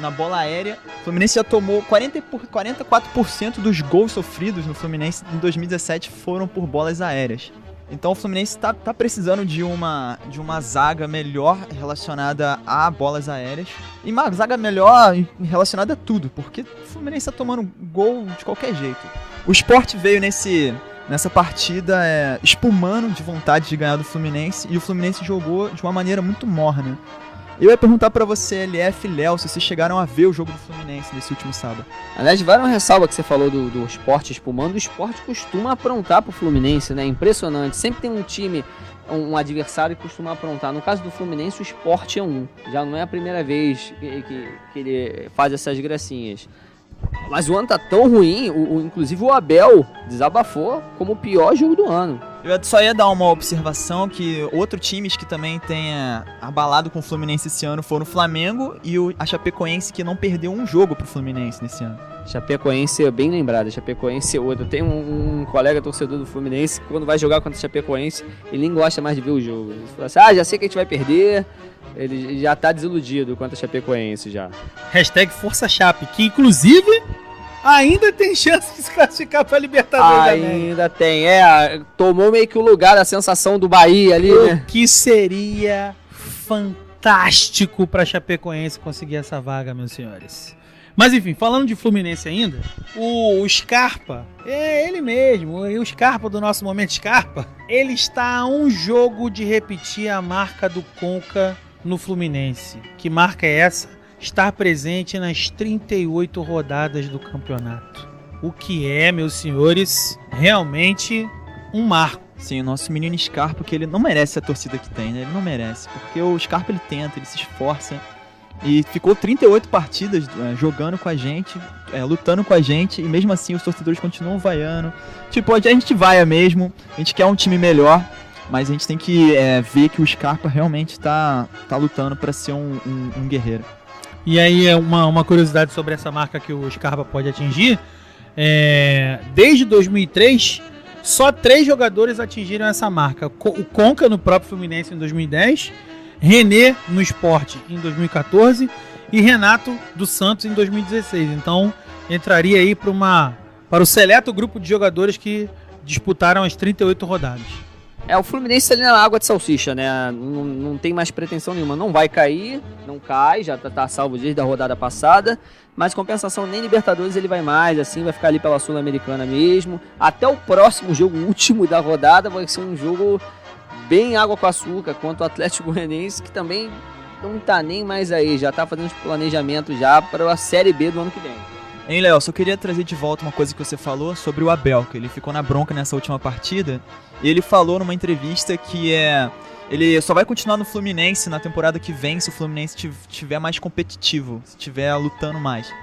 na bola aérea. O Fluminense já tomou 44% dos gols sofridos no Fluminense em 2017 foram por bolas aéreas. Então o Fluminense tá precisando de uma zaga melhor relacionada a bolas aéreas. E uma zaga melhor relacionada a tudo, porque o Fluminense tá tomando gol de qualquer jeito. O Sport veio nessa partida espumando de vontade de ganhar do Fluminense, e o Fluminense jogou de uma maneira muito morna. Eu ia perguntar pra você, LF e Léo, se vocês chegaram a ver o jogo do Fluminense nesse último sábado. Aliás, vai uma ressalva que você falou do Sport espumando. O Sport costuma aprontar pro Fluminense, né? Impressionante. Sempre tem um time, um adversário que costuma aprontar. No caso do Fluminense, o Sport é um. Já não é a primeira vez que ele faz essas gracinhas. Mas o ano tá tão ruim, inclusive o Abel desabafou como o pior jogo do ano. Eu só ia dar uma observação que outros times que também tem abalado com o Fluminense esse ano foram o Flamengo e a Chapecoense, que não perdeu um jogo pro Fluminense nesse ano. Chapecoense, bem lembrado, Chapecoense é outro. Tem um colega torcedor do Fluminense que quando vai jogar contra o Chapecoense, ele nem gosta mais de ver o jogo. Ele fala assim, já sei que a gente vai perder. Ele já tá desiludido quanto a Chapecoense já. Hashtag Força Chape, que inclusive ainda tem chance de se classificar para Libertadores da América. Ainda tem, tomou meio que o lugar da sensação do Bahia ali, né? Que seria fantástico para Chapecoense conseguir essa vaga, meus senhores. Mas enfim, falando de Fluminense ainda, o Scarpa, ele mesmo, o Scarpa do nosso momento Scarpa, ele está a um jogo de repetir a marca do Conca no Fluminense. Que marca é essa? Estar presente nas 38 rodadas do campeonato. O que é, meus senhores, realmente um marco. Sim, o nosso menino Scarpa, que ele não merece a torcida que tem, né? Ele não merece, porque o Scarpa ele tenta, ele se esforça. E ficou 38 partidas jogando com a gente, lutando com a gente, e mesmo assim os torcedores continuam vaiando. Tipo, a gente vaia mesmo, a gente quer um time melhor, mas a gente tem que ver que o Scarpa realmente tá lutando para ser um guerreiro. E aí, uma curiosidade sobre essa marca que o Scarpa pode atingir, desde 2003, só 3 jogadores atingiram essa marca. O Conca no próprio Fluminense em 2010, René no Sport em 2014 e Renato dos Santos em 2016. Então entraria aí para o seleto grupo de jogadores que disputaram as 38 rodadas. O Fluminense ali na água de salsicha, né? Não tem mais pretensão nenhuma. Não vai cair, não cai, já tá salvo desde a rodada passada. Mas compensação, nem Libertadores ele vai mais, assim, vai ficar ali pela Sul-Americana mesmo. Até o próximo jogo, o último da rodada, vai ser um jogo bem água com açúcar, quanto o Atlético Goianiense, que também não tá nem mais aí, já tá fazendo os planejamentos já para a Série B do ano que vem. Hein, Léo, só queria trazer de volta uma coisa que você falou sobre o Abel, que ele ficou na bronca nessa última partida, e ele falou numa entrevista que ele só vai continuar no Fluminense na temporada que vem se o Fluminense estiver mais competitivo, se estiver lutando mais.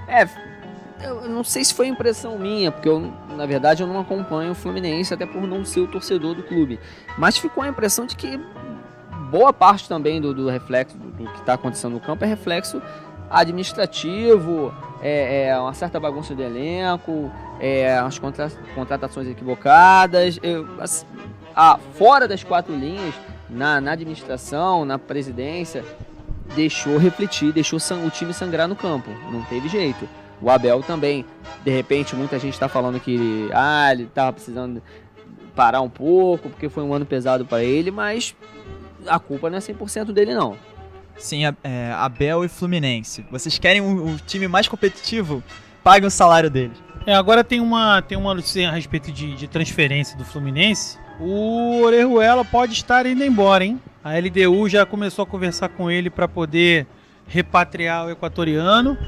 Eu não sei se foi impressão minha, porque na verdade eu não acompanho o Fluminense, até por não ser o torcedor do clube. Mas ficou a impressão de que boa parte também do reflexo do que está acontecendo no campo é reflexo administrativo, uma certa bagunça do elenco, as contratações equivocadas. Fora das 4 linhas, na administração, na presidência, deixou refletir, deixou o time sangrar no campo. Não teve jeito. O Abel também, de repente, muita gente está falando que ele estava precisando parar um pouco, porque foi um ano pesado para ele, mas a culpa não é 100% dele, não. Sim, Abel e Fluminense. Vocês querem um time mais competitivo? Paguem o salário deles. Agora tem uma notícia a respeito de transferência do Fluminense. O Orejuela pode estar indo embora, hein? A LDU já começou a conversar com ele para poder repatriar o equatoriano.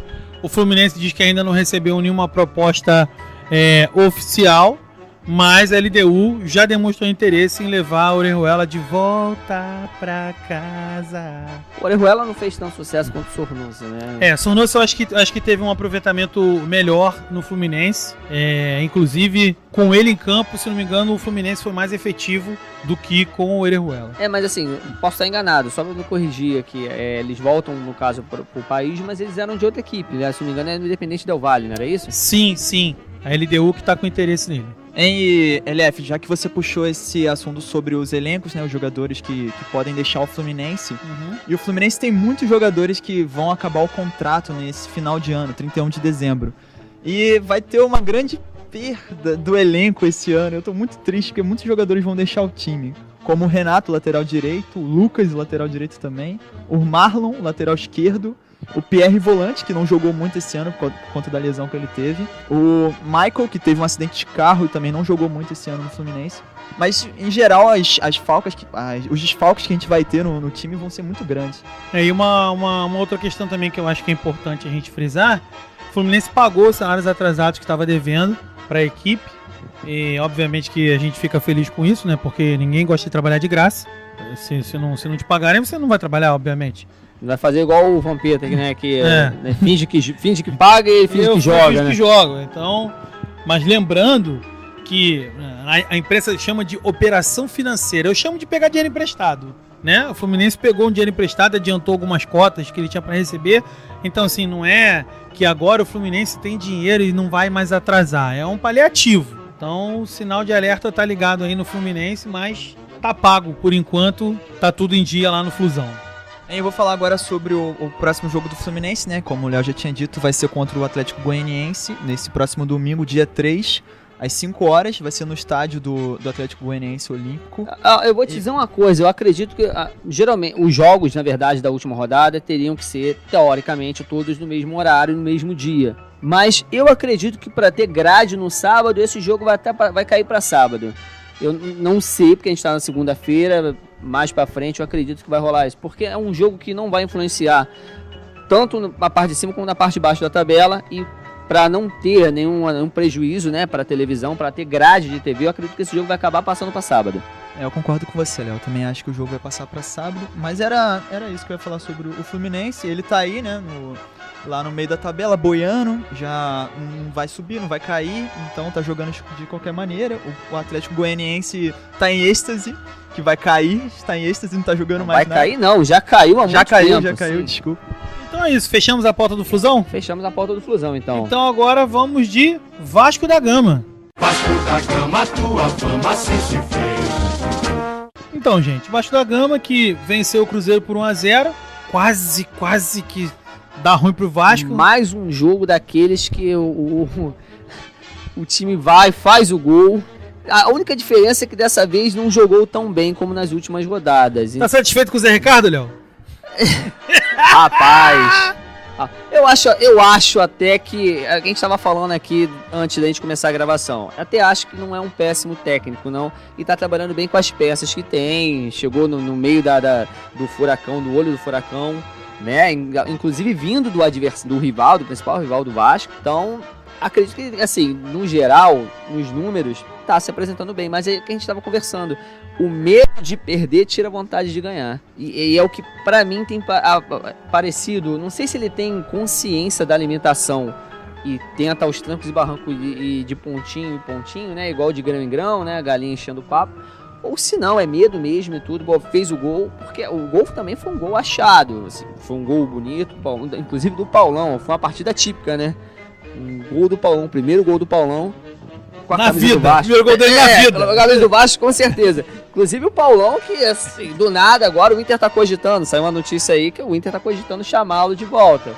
O Fluminense diz que ainda não recebeu nenhuma proposta oficial, mas a LDU já demonstrou interesse em levar a Orejuela de volta pra casa. O Orejuela não fez tanto sucesso quanto o Sornosa, né? Sornosa eu acho que teve um aproveitamento melhor no Fluminense. Inclusive, com ele em campo, se não me engano, o Fluminense foi mais efetivo do que com o Orejuela. Mas assim, posso estar enganado, só para me corrigir aqui. Eles voltam, no caso, pro país, mas eles eram de outra equipe, né? Se não me engano, é no Independente Del Valle, não era isso? Sim. A LDU que tá com interesse nele. E, LF, já que você puxou esse assunto sobre os elencos, né, os jogadores que podem deixar o Fluminense, e o Fluminense tem muitos jogadores que vão acabar o contrato nesse final de ano, 31 de dezembro, e vai ter uma grande perda do elenco esse ano. Eu tô muito triste porque muitos jogadores vão deixar o time, como o Renato, lateral direito, o Lucas, lateral direito também, o Marlon, lateral esquerdo, o Pierre Volante, que não jogou muito esse ano por conta da lesão que ele teve. O Michael, que teve um acidente de carro e também não jogou muito esse ano no Fluminense. Mas, em geral, os desfalques que a gente vai ter no time vão ser muito grandes. E uma outra questão também que eu acho que é importante a gente frisar: o Fluminense pagou os salários atrasados que estava devendo para a equipe. E, obviamente, que a gente fica feliz com isso, né? Porque ninguém gosta de trabalhar de graça. Se não te pagarem, você não vai trabalhar, obviamente. Vai fazer igual o Vampeta, né? Que finge que paga e finge que joga, né? Que joga. Então, mas lembrando que a imprensa chama de operação financeira. Eu chamo de pegar dinheiro emprestado, né? O Fluminense pegou um dinheiro emprestado, adiantou algumas cotas que ele tinha para receber. Então, assim, não é que agora o Fluminense tem dinheiro e não vai mais atrasar. É um paliativo. Então, o sinal de alerta tá ligado aí no Fluminense, mas tá pago. Por enquanto, tá tudo em dia lá no Flusão. Eu vou falar agora sobre o próximo jogo do Fluminense, né? Como o Léo já tinha dito, vai ser contra o Atlético Goianiense, nesse próximo domingo, dia 3, às 5 horas, vai ser no estádio do Atlético Goianiense Olímpico. Eu vou te dizer uma coisa, eu acredito que geralmente os jogos, na verdade, da última rodada teriam que ser, teoricamente, todos no mesmo horário, no mesmo dia. Mas eu acredito que para ter grade no sábado, esse jogo vai cair para sábado. Eu não sei, porque a gente está na segunda-feira, mais para frente eu acredito que vai rolar isso. Porque é um jogo que não vai influenciar tanto na parte de cima como na parte de baixo da tabela. E para não ter nenhum prejuízo, né, para a televisão, para ter grade de TV, eu acredito que esse jogo vai acabar passando para sábado. Eu concordo com você, Léo. Eu também acho que o jogo vai passar para sábado. Mas era isso que eu ia falar sobre o Fluminense. Ele tá aí, né, lá no meio da tabela, boiando, já não vai subir, não vai cair, então tá jogando de qualquer maneira. O Atlético Goianiense tá em êxtase, que vai cair, está em êxtase, não tá jogando mais nada. Vai cair não, já caiu há muito tempo. Já caiu, desculpa. Então é isso, fechamos a porta do Flusão? Fechamos a porta do Flusão, então. Então agora vamos de Vasco da Gama. Vasco da Gama, tua fama assim se fez. Então, gente, Vasco da Gama que venceu o Cruzeiro por 1-0, quase que dá ruim pro Vasco. Mais um jogo daqueles que o time vai, faz o gol. A única diferença é que dessa vez não jogou tão bem como nas últimas rodadas. Tá satisfeito com o Zé Ricardo, Léo? Rapaz, eu acho até que a gente estava falando aqui antes da gente começar a gravação. Até acho que não é um péssimo técnico, não. E tá trabalhando bem com as peças que tem. Chegou no meio do furacão, do olho do furacão, né? Inclusive vindo do rival, do principal rival do Vasco. Então, acredito que, assim, no geral, nos números, tá se apresentando bem. Mas é o que a gente estava conversando. O medo de perder tira a vontade de ganhar. E é o que, pra mim, tem parecido. Não sei se ele tem consciência da alimentação e tenta aos trancos e barrancos de pontinho em pontinho, né? Igual de grão em grão, né? A galinha enchendo o papo. Ou se não, é medo mesmo e tudo. Bom, fez o gol, porque o gol também foi um gol achado. Assim, foi um gol bonito, inclusive do Paulão. Foi uma partida típica, né? Um gol do Paulão, primeiro gol do Paulão. Na vida, primeiro gol dele na vida. A camisa do Vasco, com certeza. Inclusive o Paulão, que assim, do nada agora o Inter tá cogitando. Saiu uma notícia aí que o Inter tá cogitando chamá-lo de volta.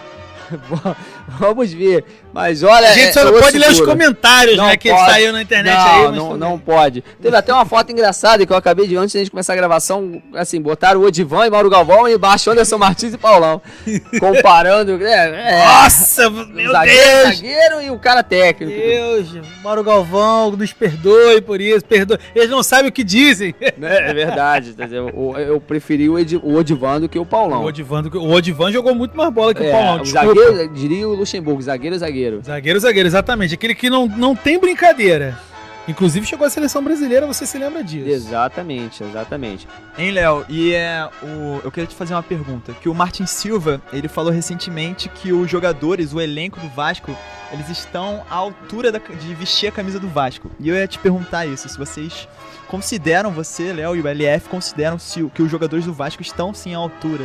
Vamos ver. Mas olha. A gente só não pode ler os comentários, né? Que saiu na internet aí. Não pode. Teve até uma foto engraçada que eu acabei de antes da gente começar a gravação. Assim, botaram o Odivan e Mauro Galvão e embaixo Anderson Martins e Paulão. Comparando. Nossa, meu Deus! Zagueiro e o cara técnico. Deus, Mauro Galvão, nos perdoe por isso. Perdoe. Eles não sabem o que dizem. É verdade. Eu preferi o Odivan do que o Paulão. O Odivan jogou muito mais bola que o Paulão. Zagueiro, diria o Luxemburgo, zagueiro. Zagueiro, exatamente. Aquele que não tem brincadeira. Inclusive chegou à seleção brasileira, você se lembra disso. Exatamente. Hein, Léo? E eu queria te fazer uma pergunta. Que o Martin Silva, ele falou recentemente que os jogadores, o elenco do Vasco, eles estão à altura de vestir a camisa do Vasco. E eu ia te perguntar isso, se vocês consideram, você, Léo e o LF, consideram que os jogadores do Vasco estão sim à altura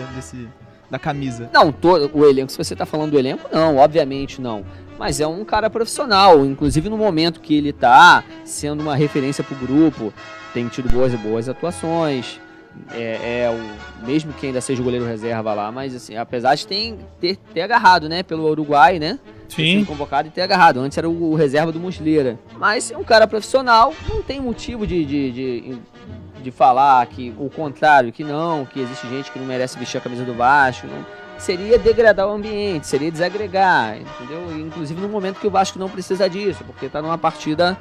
da camisa? Não, o elenco, se você tá falando do elenco, não, obviamente não. Mas é um cara profissional, inclusive no momento que ele tá sendo uma referência pro grupo, tem tido boas atuações, mesmo que ainda seja o goleiro reserva lá, mas assim, apesar de ter agarrado, né, pelo Uruguai, né? Sim. Ter convocado e ter agarrado, antes era o reserva do Muslera. Mas é um cara profissional, não tem motivo de falar que o contrário, que existe gente que não merece vestir a camisa do Vasco, não. Seria degradar o ambiente, seria desagregar, entendeu? Inclusive no momento que o Vasco não precisa disso, porque está numa partida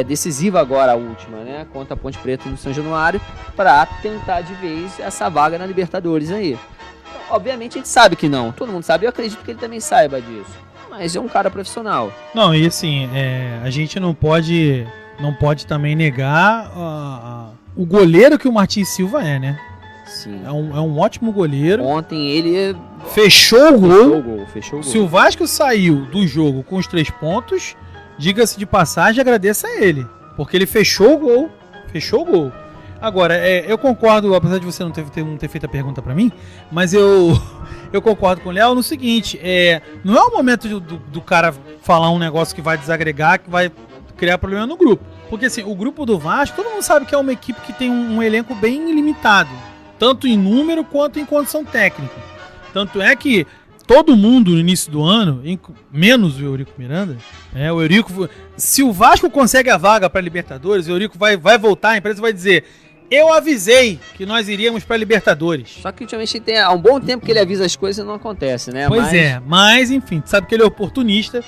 decisiva agora, a última, né? Contra a Ponte Preta no São Januário, para tentar de vez essa vaga na Libertadores aí. Então, obviamente a gente sabe que não, todo mundo sabe, eu acredito que ele também saiba disso, mas é um cara profissional. Não, e assim, a gente não pode também negar o goleiro que o Martin Silva é, né? Sim. É um ótimo goleiro. Ontem ele fechou o gol. Fechou o gol. Se o Vasco saiu do jogo com os 3 pontos, diga-se de passagem, agradeça a ele. Porque ele fechou o gol. Agora, eu concordo, apesar de você não ter feito a pergunta pra mim, mas eu concordo com o Léo no seguinte, não é o momento do cara falar um negócio que vai desagregar, que vai criar problema no grupo. Porque assim, o grupo do Vasco, todo mundo sabe que é uma equipe que tem um elenco bem limitado. tanto em número quanto em condição técnica. Tanto é que todo mundo no início do ano, menos o Eurico Miranda, o Eurico, se o Vasco consegue a vaga para Libertadores, o Eurico vai voltar, a empresa vai dizer: eu avisei que nós iríamos para Libertadores. Só que ultimamente tem há um bom tempo que ele avisa as coisas e não acontece, né? Mas enfim, tu sabe que ele é oportunista.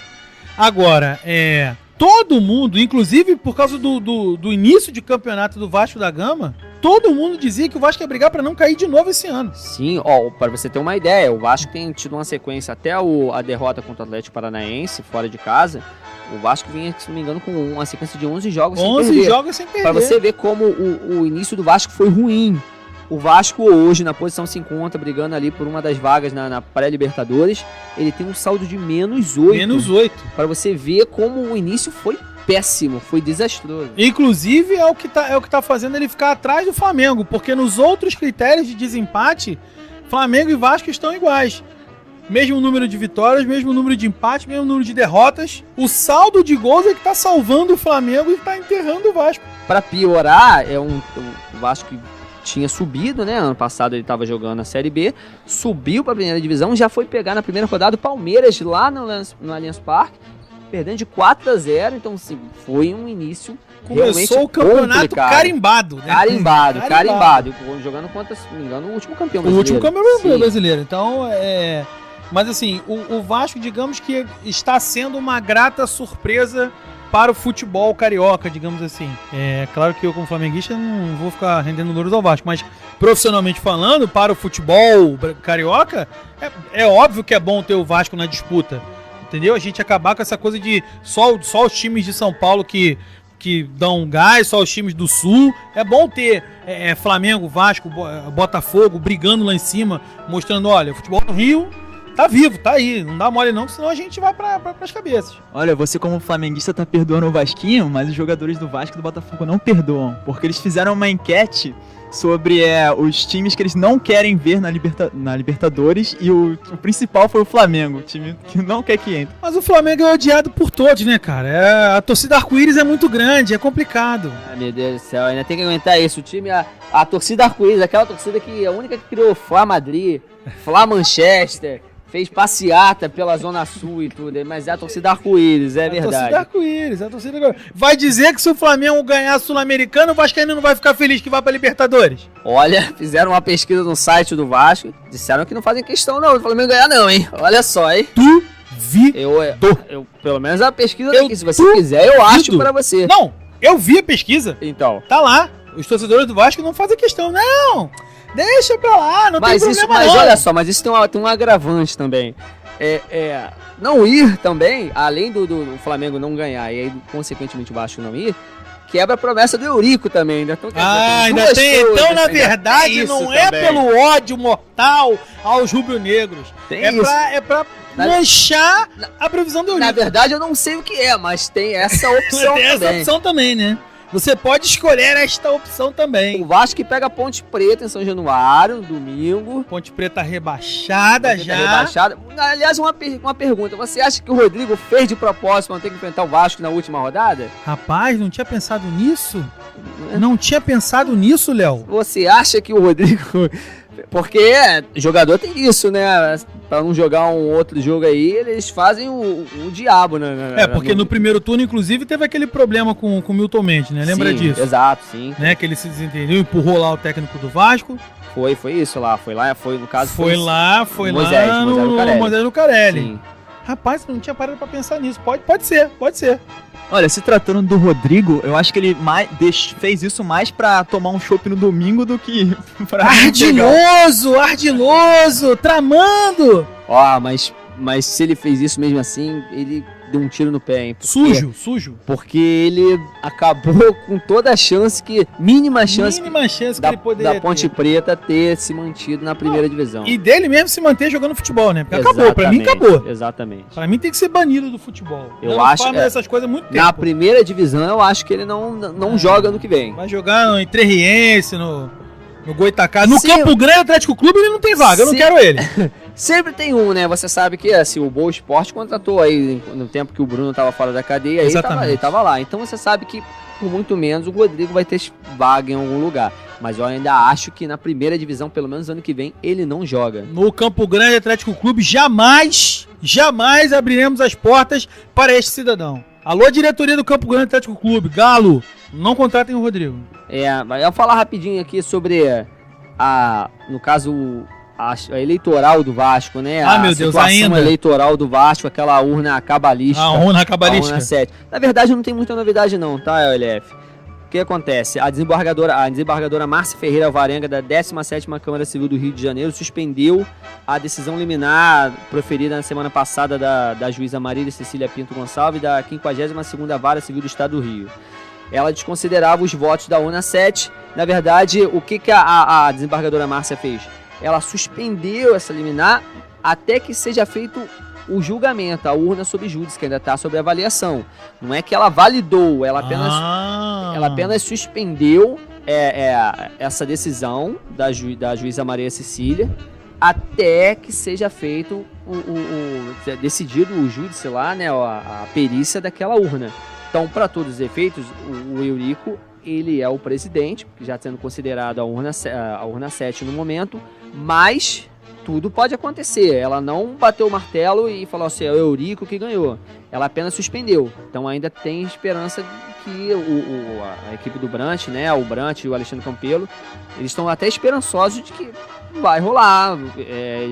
Agora, todo mundo, inclusive por causa do início de campeonato do Vasco da Gama, todo mundo dizia que o Vasco ia brigar para não cair de novo esse ano. Sim, para você ter uma ideia, o Vasco tem tido uma sequência até a derrota contra o Atlético Paranaense, fora de casa. O Vasco vinha, se não me engano, com uma sequência de 11 jogos sem perder. 11 jogos sem perder. Para você ver como o início do Vasco foi ruim. O Vasco hoje, na posição 50, brigando ali por uma das vagas na pré-Libertadores, ele tem um saldo de -8. -8. Para você ver como o início foi péssimo, foi desastroso. Inclusive é o que tá fazendo ele ficar atrás do Flamengo, porque nos outros critérios de desempate, Flamengo e Vasco estão iguais. Mesmo número de vitórias, mesmo número de empates, mesmo número de derrotas. O saldo de gols é que tá salvando o Flamengo e tá enterrando o Vasco. Para piorar, o Vasco que tinha subido, né? Ano passado ele estava jogando na Série B, subiu para a primeira divisão, já foi pegar na primeira rodada o Palmeiras lá no Allianz Parque, perdendo de 4-0, então assim, foi um início começou o campeonato complicado. Carimbado, né? Carimbado, jogando contra, se não me engano, o último campeão brasileiro. O último campeão brasileiro, então mas assim, o Vasco, digamos que está sendo uma grata surpresa para o futebol carioca, digamos assim. É claro que eu, como flamenguista, não vou ficar rendendo louros ao Vasco, mas profissionalmente falando, para o futebol carioca, é óbvio que é bom ter o Vasco na disputa, entendeu? A gente acabar com essa coisa de só os times de São Paulo que dão gás, só os times do Sul. É bom ter Flamengo, Vasco, Botafogo brigando lá em cima, mostrando, olha, o futebol do Rio tá vivo, tá aí, não dá mole não, senão a gente vai pras cabeças. Olha, você como flamenguista tá perdoando o Vasquinho, mas os jogadores do Vasco e do Botafogo não perdoam, porque eles fizeram uma enquete sobre os times que eles não querem ver na Libertadores, e o principal foi o Flamengo, o time que não quer que entre. Mas o Flamengo é odiado por todos, né, cara? A torcida arco-íris é muito grande, é complicado. Ah, meu Deus do céu, ainda tem que aguentar isso. O time, a torcida arco-íris, aquela torcida que a única que criou Flá Madrid, Flá Manchester, fez passeata pela Zona Sul e tudo, mas é a torcida arco-íris, é verdade. A torcida arco-íris, Vai dizer que se o Flamengo ganhar a Sul-Americana, o Vascaíno não vai ficar feliz que vai pra Libertadores? Olha, fizeram uma pesquisa no site do Vasco, disseram que não fazem questão não do Flamengo ganhar não, hein? Olha só, hein? Eu pelo menos a pesquisa daqui, se você quiser, eu acho pra você. Não, eu vi a pesquisa. Então. Tá lá, os torcedores do Vasco não fazem questão, não. Deixa pra lá, não tem problema não. Mas olha só, mas isso tem um agravante também. Não ir também, além do Flamengo não ganhar e aí, consequentemente, o Vasco não ir, quebra a promessa do Eurico também. Então, ainda tem. Então, na verdade, não é pelo ódio mortal aos rubro-negros. É pra manchar a previsão do Eurico. Na verdade, eu não sei o que é, mas tem essa opção tem essa opção também, né? Você pode escolher esta opção também. O Vasco que pega a Ponte Preta em São Januário, no domingo. Ponte Preta rebaixada já. Aliás, uma pergunta. Você acha que o Rodrigo fez de propósito para não ter que enfrentar o Vasco na última rodada? Rapaz, não tinha pensado nisso? Não tinha pensado nisso, Léo? Você acha que o Rodrigo... Porque jogador tem isso, né? Pra não jogar um outro jogo aí, eles fazem o diabo, né? Porque no primeiro turno, inclusive, teve aquele problema com o Milton Mendes, né? Lembra disso? Exato, sim. Né? Que ele se desentendeu, empurrou lá o técnico do Vasco. Foi isso lá. Foi no caso... Foi lá no Moisés Lucarelli. Sim. Rapaz, eu não tinha parado pra pensar nisso. Pode ser. Olha, se tratando do Rodrigo, eu acho que ele fez isso mais pra tomar um chopp no domingo do que pra... Ardiloso, tramando! Mas se ele fez isso mesmo assim, ele deu um tiro no pé, hein? Sujo. Porque ele acabou com toda a chance mínima chance que ele poderia da Ponte Preta ter se mantido na primeira divisão. E dele mesmo se manter jogando futebol, né? Porque acabou, pra mim acabou. Exatamente. Pra mim tem que ser banido do futebol. Eu acho que essas coisas há muito tempo. Na primeira divisão eu acho que ele não joga no que vem. Vai jogar em Terriense, no Goitacá. No Campo Grande Atlético Clube ele não tem vaga, eu não quero ele. Sempre tem um, né? Você sabe que assim, o Boa Esporte contratou aí no tempo que o Bruno tava fora da cadeia, aí ele tava lá. Então você sabe que por muito menos o Rodrigo vai ter vaga em algum lugar. Mas eu ainda acho que na primeira divisão, pelo menos ano que vem, ele não joga. No Campo Grande Atlético Clube, jamais abriremos as portas para este cidadão. Alô, diretoria do Campo Grande Atlético Clube, Galo, não contratem o Rodrigo. Mas eu vou falar rapidinho aqui sobre no caso, a eleitoral do Vasco, né? Meu Deus, situação eleitoral do Vasco, aquela urna cabalística. A urna cabalística. A urna 7. Na verdade, não tem muita novidade não, tá, LF? O que acontece? A desembargadora Márcia Ferreira Alvarenga, da 17ª Câmara Civil do Rio de Janeiro, suspendeu a decisão liminar proferida na semana passada da juíza Marília Cecília Pinto Gonçalves, da 52ª Vara Civil do Estado do Rio. Ela desconsiderava os votos da urna 7. Na verdade, o que a desembargadora Márcia fez? Ela suspendeu essa liminar até que seja feito o julgamento, a urna sob júdice, que ainda está sob avaliação. Não é que ela validou, ela apenas suspendeu essa decisão da juíza Maria Cecília até que seja feito decidido o júdice lá, né, a perícia daquela urna. Então, para todos os efeitos, o Eurico, ele é o presidente, já sendo considerado a urna 7 no momento, mas tudo pode acontecer. Ela não bateu o martelo e falou assim, é o Eurico que ganhou. Ela apenas suspendeu. Então ainda tem esperança que a equipe do Brant, né, o Brant e o Alexandre Campelo, eles estão até esperançosos de que vai rolar,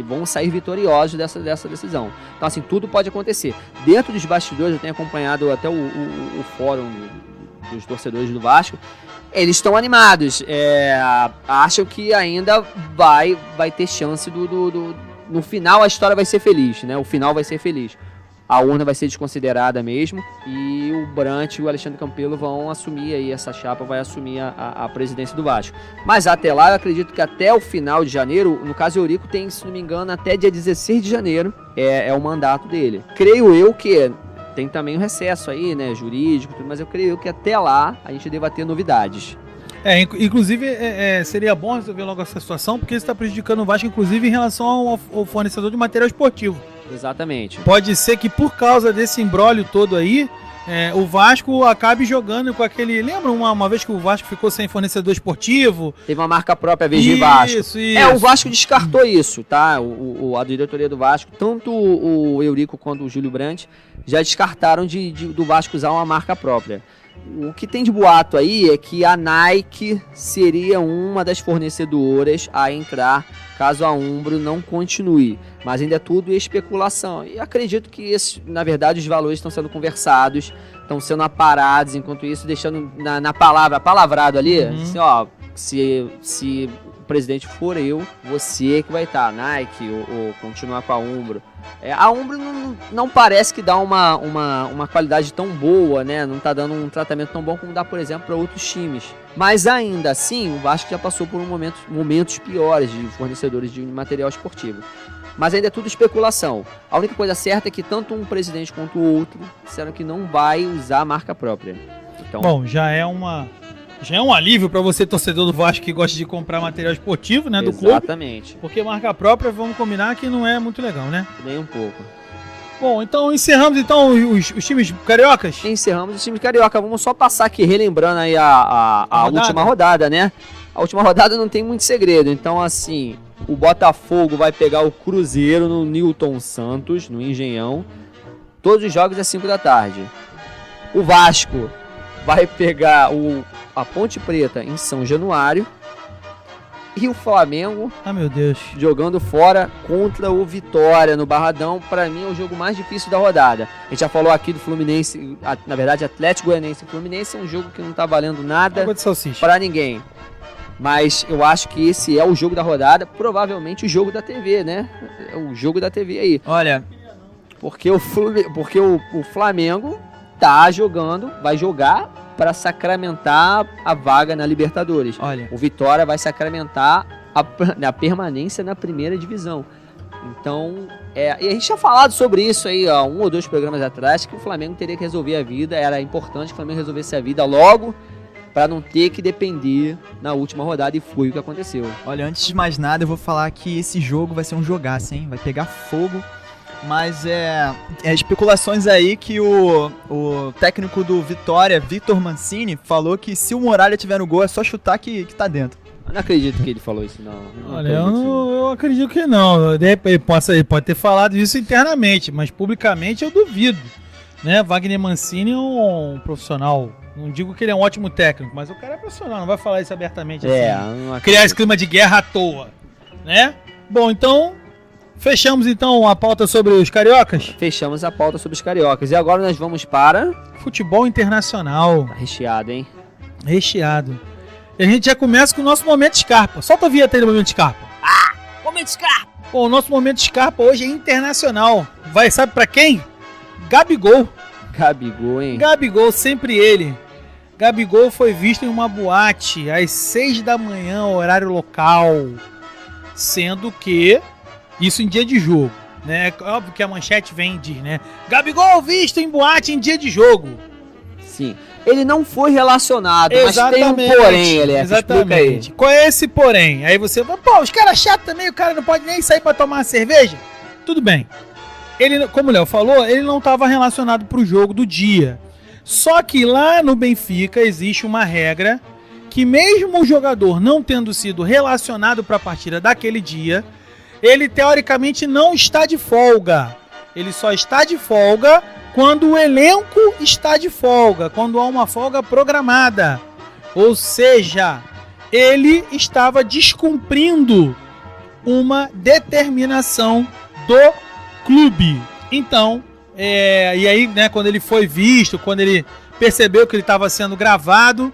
vão sair vitoriosos dessa decisão. Então assim, tudo pode acontecer. Dentro dos bastidores, eu tenho acompanhado até o fórum dos torcedores do Vasco, eles estão animados, acham que ainda vai ter chance no final a história vai ser feliz, né? O final vai ser feliz. A urna vai ser desconsiderada mesmo e o Brant e o Alexandre Campelo vão assumir aí, essa chapa vai assumir a presidência do Vasco. Mas até lá, eu acredito que até o final de janeiro, no caso o Eurico tem, se não me engano, até dia 16 de janeiro é o mandato dele. Creio eu que tem também o recesso aí, né, jurídico, tudo, mas eu creio que até lá a gente deva ter novidades. Inclusive, seria bom resolver logo essa situação, porque isso está prejudicando o Vasco, inclusive, em relação ao fornecedor de material esportivo. Exatamente. Pode ser que por causa desse imbróglio todo aí, o Vasco acabe jogando com aquele... Lembra uma vez que o Vasco ficou sem fornecedor esportivo? Teve uma marca própria, VG Vasco. Isso. O Vasco descartou isso, tá? A diretoria do Vasco, tanto o Eurico quanto o Júlio Brandt, já descartaram do Vasco usar uma marca própria. O que tem de boato aí é que a Nike seria uma das fornecedoras a entrar caso a Umbro não continue. Mas ainda é tudo especulação. E acredito que, na verdade, os valores estão sendo conversados, estão sendo aparados, enquanto isso, deixando na palavrado ali, assim, ó, se o presidente for eu, você que vai estar, Nike ou continuar com a Umbro. A Umbro não parece que dá uma qualidade tão boa, né? Não está dando um tratamento tão bom como dá, por exemplo, para outros times. Mas ainda assim, o Vasco já passou por momentos piores de fornecedores de material esportivo. Mas ainda é tudo especulação. A única coisa certa é que tanto um presidente quanto o outro disseram que não vai usar a marca própria. Então, bom, já é um alívio para você, torcedor do Vasco, que gosta de comprar material esportivo, né, do clube. Exatamente. Porque marca própria, vamos combinar que não é muito legal, né? Nem um pouco. Bom, então encerramos os times cariocas? Encerramos os times carioca. Vamos só passar aqui, relembrando aí a última rodada, né? A última rodada não tem muito segredo. Então, assim, o Botafogo vai pegar o Cruzeiro no Newton Santos, no Engenhão. Todos os jogos às 5 da tarde. O Vasco vai pegar a Ponte Preta em São Januário. E o Flamengo, meu Deus, jogando fora contra o Vitória no Barradão. Para mim é o jogo mais difícil da rodada. A gente já falou aqui do Fluminense, na verdade Atlético Goianiense e Fluminense é um jogo que não tá valendo nada para ninguém. Mas eu acho que esse é o jogo da rodada, provavelmente o jogo da TV, né? É o jogo da TV aí. Olha, porque o Flamengo tá jogando, vai jogar para sacramentar a vaga na Libertadores. Olha, o Vitória vai sacramentar a permanência na primeira divisão. Então, e a gente tinha falado sobre isso aí, 1 ou 2 programas atrás, que o Flamengo teria que resolver a vida, era importante que o Flamengo resolvesse a vida logo, para não ter que depender na última rodada, e foi o que aconteceu. Olha, antes de mais nada, eu vou falar que esse jogo vai ser um jogaço, hein? Vai pegar fogo. Mas especulações aí que o técnico do Vitória, Vitor Mancini, falou que se o Muralha tiver no gol é só chutar que tá dentro. Eu não acredito que ele falou isso, não. Olha, eu acredito que não. Ele pode ter falado isso internamente, mas publicamente eu duvido. Né? Wagner Mancini é um profissional. Não digo que ele é um ótimo técnico, mas o cara é profissional, não vai falar isso abertamente assim. Criar esse clima de guerra à toa. Né? Bom, então, fechamos então a pauta sobre os cariocas? Fechamos a pauta sobre os cariocas. E agora nós vamos para... futebol internacional. Tá recheado, hein? Recheado. E a gente já começa com o nosso Momento Scarpa. Solta a vinheta aí do Momento Scarpa. Momento Scarpa! Bom, o nosso Momento Scarpa hoje é internacional. Vai, sabe pra quem? Gabigol. Gabigol, hein? Gabigol, sempre ele. Gabigol foi visto em uma boate às 6 da manhã, horário local. Sendo que, isso em dia de jogo, né? Óbvio que a manchete vem e diz, né? Gabigol visto em boate em dia de jogo. Sim. Ele não foi relacionado, exatamente, mas tem um porém, Alex. Exatamente. Qual é esse porém? Aí você fala, pô, os caras chatos também, o cara não pode nem sair pra tomar uma cerveja? Tudo bem. Ele, como o Léo falou, ele não estava relacionado pro jogo do dia. Só que lá no Benfica existe uma regra que mesmo o jogador não tendo sido relacionado para a partida daquele dia, ele teoricamente não está de folga. Ele só está de folga quando o elenco está de folga, quando há uma folga programada. Ou seja, ele estava descumprindo uma determinação do clube. Então, e aí, né, quando ele foi visto, quando ele percebeu que ele estava sendo gravado,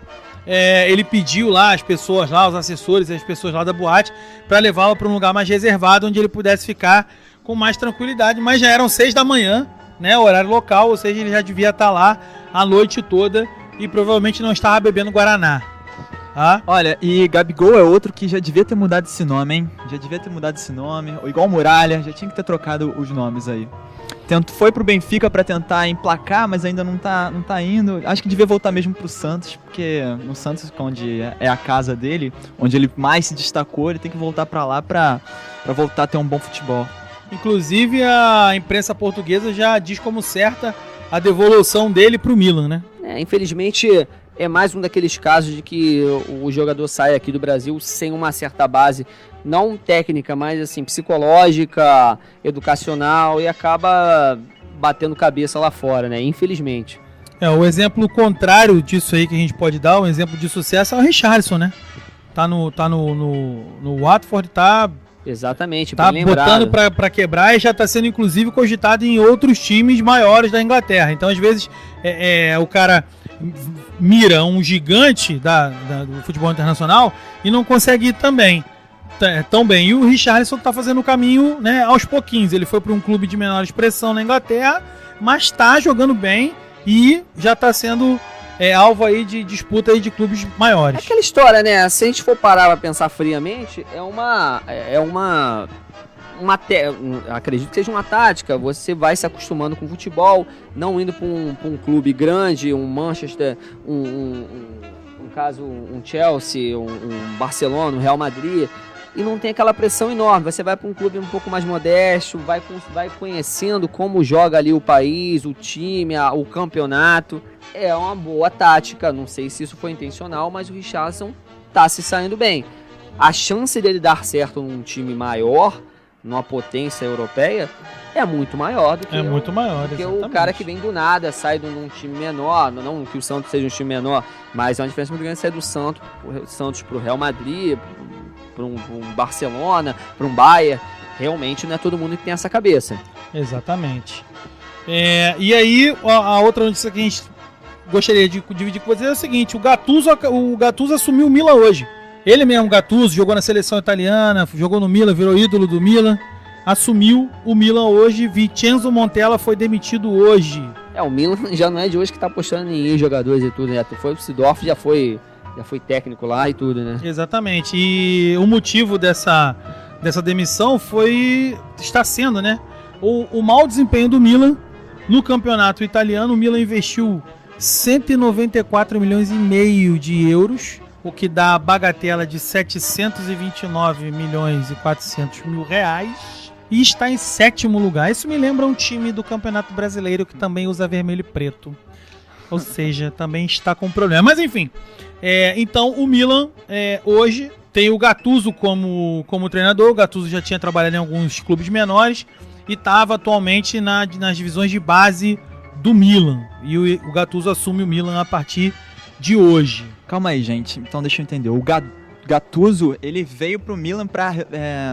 ele pediu lá as pessoas lá, os assessores, as pessoas lá da boate, para levá-lo para um lugar mais reservado, onde ele pudesse ficar com mais tranquilidade. Mas já eram 6 da manhã, né, horário local, ou seja, ele já devia estar lá a noite toda e provavelmente não estava bebendo Guaraná. Ah? Olha, e Gabigol é outro que já devia ter mudado esse nome, hein? Já devia ter mudado esse nome, ou igual Muralha, já tinha que ter trocado os nomes aí. Foi pro Benfica pra tentar emplacar, mas ainda não tá indo. Acho que devia voltar mesmo pro Santos, porque no Santos, onde é a casa dele, onde ele mais se destacou, ele tem que voltar pra lá pra voltar a ter um bom futebol. Inclusive a imprensa portuguesa já diz como certa a devolução dele pro Milan, né? Infelizmente é mais um daqueles casos de que o jogador sai aqui do Brasil sem uma certa base, não técnica, mas assim, psicológica, educacional, e acaba batendo cabeça lá fora, né? Infelizmente. O exemplo contrário disso aí que a gente pode dar, um exemplo de sucesso é o Richarlison, né? Tá no Watford, tá... Exatamente, tá botando pra quebrar e já tá sendo inclusive cogitado em outros times maiores da Inglaterra. Então às vezes o cara mira um gigante do futebol internacional e não consegue ir tão bem. E o Richarlison tá fazendo o caminho, né, aos pouquinhos. Ele foi para um clube de menor expressão na Inglaterra, mas tá jogando bem e já tá sendo alvo aí de disputa aí de clubes maiores. É aquela história, né? Se a gente for parar pra pensar friamente, acredito que seja uma tática. Você vai se acostumando com o futebol, não indo para um clube grande, um Manchester, um Chelsea, um Barcelona, um Real Madrid, e não tem aquela pressão enorme. Você vai para um clube um pouco mais modesto, vai conhecendo como joga ali o país, o time, o campeonato. É uma boa tática. Não sei se isso foi intencional, mas o Richarlison tá se saindo bem. A chance dele dar certo num time maior, numa potência europeia, é muito maior do que, o cara que vem do nada, sai de um time menor. Não que o Santos seja um time menor, mas é uma diferença muito grande sair do Santos pro Real Madrid, para um Barcelona, para um Bayern. Realmente não é todo mundo que tem essa cabeça. Exatamente. E aí, a outra notícia que a gente gostaria de dividir com vocês é o seguinte: o Gattuso assumiu o Milan hoje. Ele mesmo, Gattuso, jogou na seleção italiana, jogou no Milan, virou ídolo do Milan, assumiu o Milan hoje. Vincenzo Montella foi demitido hoje. O Milan já não é de hoje que tá apostando em jogadores e tudo, né? Foi o Seedorf, já foi técnico lá e tudo, né? Exatamente. E o motivo dessa demissão está sendo, né, o mau desempenho do Milan no campeonato italiano. O Milan investiu 194 milhões e meio de euros, o que dá a bagatela de 729 milhões e 400 mil reais, e está em 7º lugar. Isso me lembra um time do Campeonato Brasileiro que também usa vermelho e preto. Ou seja, também está com problema. Mas enfim, então o Milan hoje tem o Gattuso como treinador. O Gattuso já tinha trabalhado em alguns clubes menores e estava atualmente nas divisões de base do Milan. E o Gattuso assume o Milan a partir de hoje. Calma aí, gente. Então deixa eu entender. O Gattuso, ele veio pro Milan pra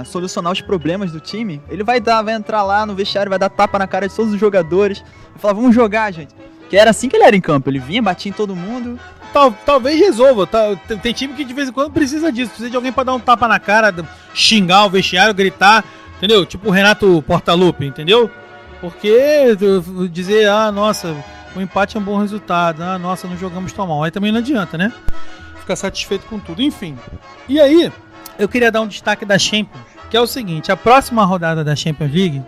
solucionar os problemas do time. Ele vai entrar lá no vestiário, vai dar tapa na cara de todos os jogadores. Vai falar, vamos jogar, gente. Que era assim que ele era em campo. Ele vinha, batia em todo mundo. Talvez resolva. Tem time que de vez em quando precisa disso. Precisa de alguém pra dar um tapa na cara, xingar o vestiário, gritar. Entendeu? Tipo o Renato Portaluppi, entendeu? Porque dizer, nossa, o empate é um bom resultado. Nossa, não jogamos tão mal. Aí também não adianta, né? Ficar satisfeito com tudo. Enfim. E aí, eu queria dar um destaque da Champions, que é o seguinte: a próxima rodada da Champions League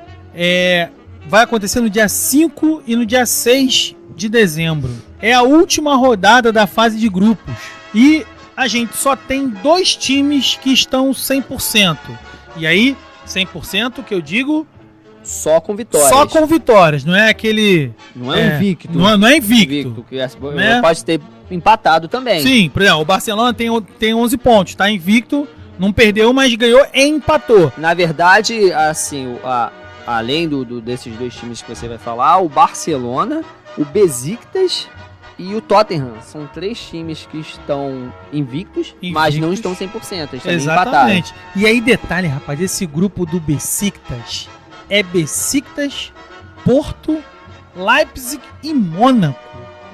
vai acontecer no dia 5 e no dia 6 de dezembro. É a última rodada da fase de grupos. E a gente só tem 2 times que estão 100%. E aí, 100% que eu digo... Só com vitórias. Só com vitórias, não é aquele... Não é invicto. Não é invicto. Que né? Pode ter empatado também. Sim, por exemplo, o Barcelona tem 11 pontos, tá invicto, não perdeu, mas ganhou e empatou. Na verdade, assim, além desses 2 times que você vai falar, o Barcelona, o Besiktas e o Tottenham. São 3 times que estão invictos, mas não estão 100%. Estão exatamente. Empatados. E aí, detalhe, rapaz, esse grupo do Besiktas é Besiktas, Porto, Leipzig e Mônaco.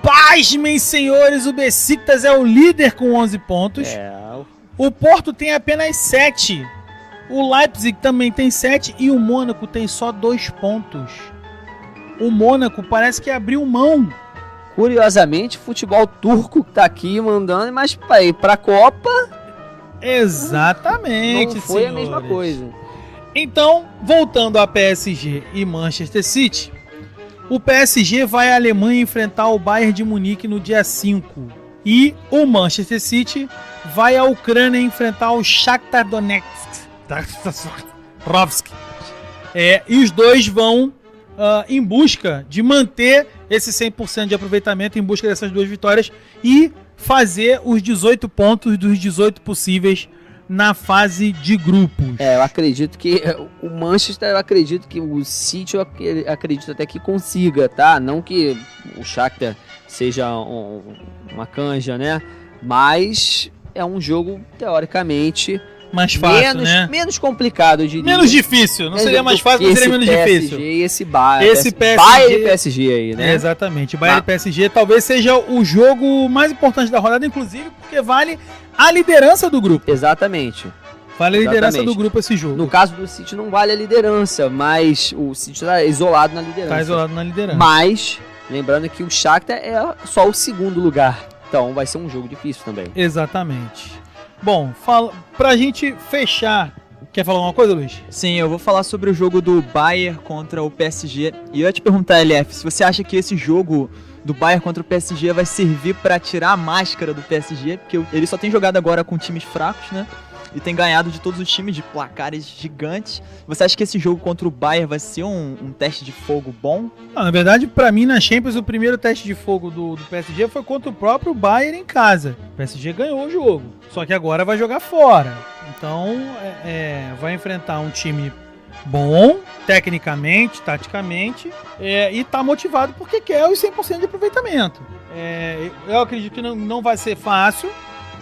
Pasmem, senhores, o Besiktas é o líder com 11 pontos. O Porto tem apenas 7. O Leipzig também tem 7 e o Mônaco tem só 2 pontos. O Mônaco parece que abriu mão. Curiosamente, futebol turco tá aqui mandando, mas pra Copa... Exatamente, não foi senhores. A mesma coisa. Então, voltando a PSG e Manchester City, o PSG vai à Alemanha enfrentar o Bayern de Munique no dia 5. E o Manchester City vai à Ucrânia enfrentar o Shakhtar Donetsk. E os dois vão em busca de manter esse 100% de aproveitamento, em busca dessas 2 vitórias e fazer os 18 pontos dos 18 possíveis na fase de grupos. Eu acredito que o Manchester, o City, eu acredito até que consiga, tá? Não que o Shakhtar seja uma canja, né? Mas é um jogo, teoricamente, mais fácil, né? Menos complicado, eu diria. Menos difícil. Não seria mais fácil, mas seria menos difícil. E esse Bayern e PSG aí, né? Exatamente. Bayern e PSG talvez seja o jogo mais importante da rodada, inclusive porque vale a liderança do grupo. Exatamente. Vale a liderança do grupo esse jogo. No caso do City não vale a liderança, mas o City tá isolado na liderança. Tá isolado na liderança. Mas, lembrando que o Shakhtar é só o 2º lugar. Então vai ser um jogo difícil também. Exatamente. Bom, pra gente fechar, quer falar alguma coisa, Luiz? Sim, eu vou falar sobre o jogo do Bayern contra o PSG. E eu ia te perguntar, LF, se você acha que esse jogo do Bayern contra o PSG vai servir pra tirar a máscara do PSG, porque ele só tem jogado agora com times fracos, né? E tem ganhado de todos os times de placares gigantes. Você acha que esse jogo contra o Bayern vai ser um teste de fogo bom? Na verdade, pra mim, na Champions, o primeiro teste de fogo do PSG foi contra o próprio Bayern em casa. O PSG ganhou o jogo, só que agora vai jogar fora. Então, vai enfrentar um time bom, tecnicamente, taticamente, e tá motivado porque quer os 100% de aproveitamento. Eu acredito que não vai ser fácil,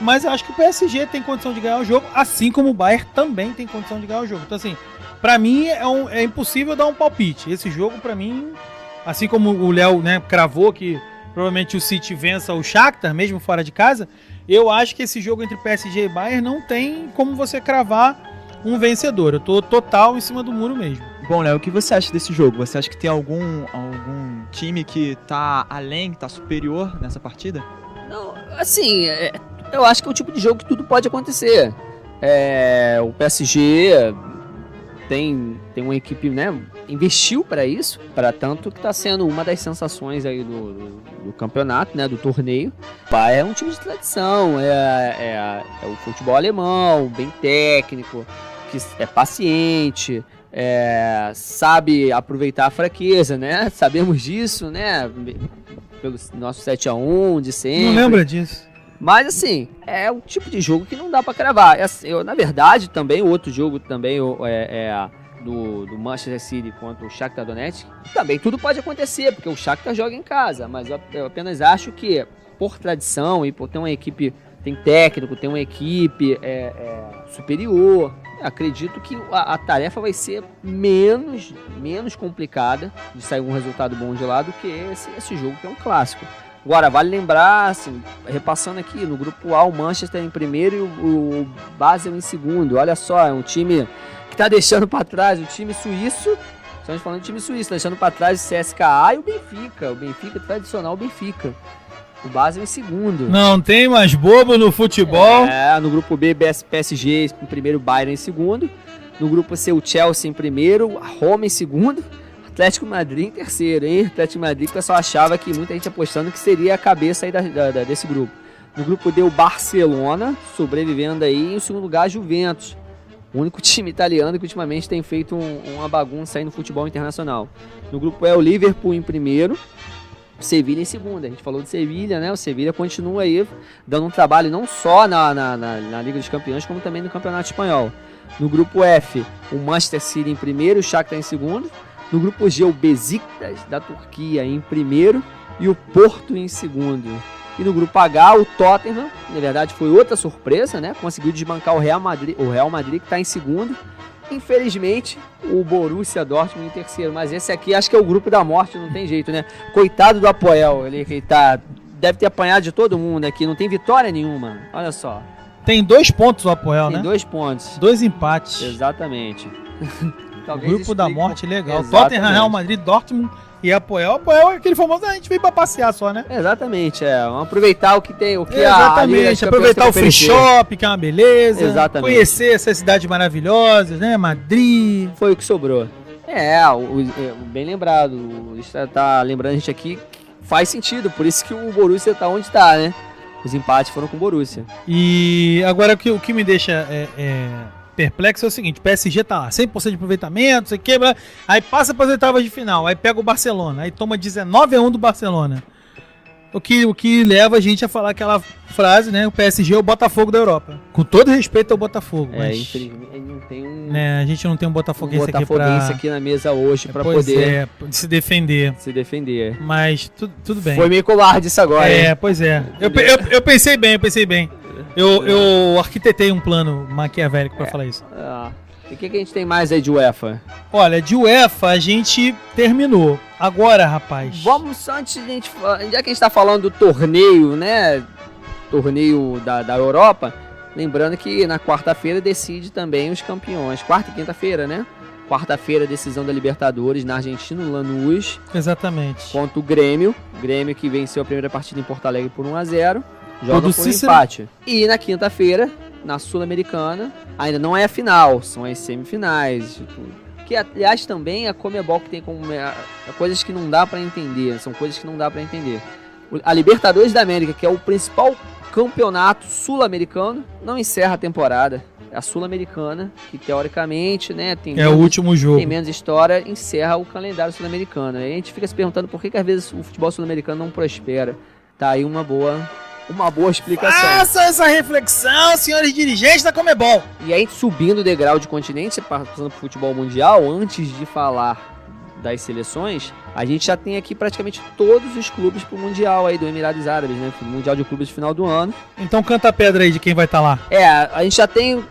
mas eu acho que o PSG tem condição de ganhar o jogo, assim como o Bayern também tem condição de ganhar o jogo. Então, assim, pra mim é impossível dar um palpite. Esse jogo, pra mim, assim como o Léo, né, cravou que provavelmente o City vença o Shakhtar, mesmo fora de casa, eu acho que esse jogo entre PSG e Bayern não tem como você cravar um vencedor. Eu tô total em cima do muro mesmo. Bom, Léo, o que você acha desse jogo? Você acha que tem algum time que tá além, que tá superior nessa partida? Não, assim, eu acho que é o tipo de jogo que tudo pode acontecer. O PSG tem uma equipe, né, investiu para isso, para tanto que está sendo uma das sensações aí do campeonato, né, do torneio. É um time de tradição, é o futebol alemão, bem técnico, que é paciente, sabe aproveitar a fraqueza, né? Sabemos disso, né? Pelo nosso 7-1 de sempre. Não lembra disso? Mas assim, é um tipo de jogo que não dá pra cravar. Na verdade, também, o outro jogo também do Manchester City contra o Shakhtar Donetsk, também tudo pode acontecer, porque o Shakhtar joga em casa, mas eu apenas acho que, por tradição e por ter uma equipe, tem técnico, tem uma equipe superior, acredito que a tarefa vai ser menos complicada de sair um resultado bom de lá do que esse jogo, que é um clássico. Agora, vale lembrar, assim, repassando aqui, no grupo A, o Manchester em primeiro e o Basel em segundo. Olha só, é um time que tá deixando para trás o time suíço. Estamos falando de time suíço, deixando para trás o CSKA e o Benfica, tradicional Benfica. O Basel em segundo. Não tem mais bobo no futebol. No grupo B, PSG em primeiro, Bayern em segundo. No grupo C, o Chelsea em primeiro, a Roma em segundo. Atlético Madrid em terceiro, hein? Atlético Madrid, que o pessoal achava que muita gente apostando que seria a cabeça aí desse grupo. No grupo D, o Barcelona, sobrevivendo aí. Em segundo lugar, a Juventus. O único time italiano que ultimamente tem feito uma bagunça aí no futebol internacional. No grupo E, o Liverpool em primeiro. O Sevilha em segundo. A gente falou de Sevilha, né? O Sevilha continua aí dando um trabalho não só na Liga dos Campeões, como também no Campeonato Espanhol. No grupo F, o Manchester City em primeiro, o Shakhtar em segundo. No grupo G, o Besiktas da Turquia em primeiro e o Porto em segundo. E no grupo H, o Tottenham, na verdade foi outra surpresa, né? Conseguiu desbancar o Real Madrid que está em segundo. Infelizmente, o Borussia Dortmund em terceiro. Mas esse aqui acho que é o grupo da morte, não tem jeito, né? Coitado do Apoel, ele que deve ter apanhado de todo mundo aqui, não tem vitória nenhuma. Olha só. Tem 2 pontos o Apoel, né? Tem 2 pontos. 2 empates. Exatamente. Grupo da morte, legal. Exatamente. Tottenham, Real Madrid, Dortmund e Apoel. Apoel é aquele famoso, a gente veio pra passear só, né? Exatamente, vamos aproveitar o que tem, exatamente, aproveitar o free shop, que é uma beleza. Exatamente. Conhecer essas cidades maravilhosas, né? Madrid. Foi o que sobrou. Bem lembrado. O tá lembrando a gente aqui, faz sentido, por isso que o Borussia tá onde tá, né? Os empates foram com o Borussia. E agora o que me deixa perplexo é o seguinte: o PSG tá lá, 100% de aproveitamento, você quebra, aí passa para as oitavas de final, aí pega o Barcelona, aí toma 19-1 do Barcelona. O que leva a gente a falar aquela frase, né? O PSG é o Botafogo da Europa. Com todo respeito ao Botafogo. Mas, infelizmente não tem a gente não tem um Botafoguense aqui na mesa hoje para poder se defender. Mas tudo bem. Foi meio covarde isso agora. Pois é. Eu pensei bem. Eu arquitetei um plano maquiavélico para falar isso. E o que a gente tem mais aí de UEFA? Olha, de UEFA a gente terminou. Agora, rapaz... Vamos, antes de a gente... Já que a gente tá falando do torneio, né? Torneio da Europa. Lembrando que na quarta-feira decide também os campeões. Quarta e quinta-feira, né? Quarta-feira, decisão da Libertadores na Argentina, no Lanús. Exatamente. Contra o Grêmio. Grêmio que venceu a primeira partida em Porto Alegre por 1-0. Joga por empate. E na quinta-feira, na Sul-Americana, ainda não é a final, são as semifinais e tudo. Que, aliás, também a Conmebol que tem como coisas que não dá pra entender, são coisas que não dá pra entender. A Libertadores da América, que é o principal campeonato sul-americano, não encerra a temporada. A Sul-Americana, que teoricamente, né, o último jogo. Tem menos história, encerra o calendário sul-americano. Aí a gente fica se perguntando por que às vezes o futebol sul-americano não prospera. Tá aí uma boa explicação. Faça essa reflexão, senhores dirigentes da Conmebol. E aí, subindo o degrau de continente, passando pro futebol mundial, antes de falar das seleções, a gente já tem aqui praticamente todos os clubes pro Mundial aí do Emirados Árabes, né? Mundial de clubes no final do ano. Então canta a pedra aí de quem vai estar lá. A gente já tem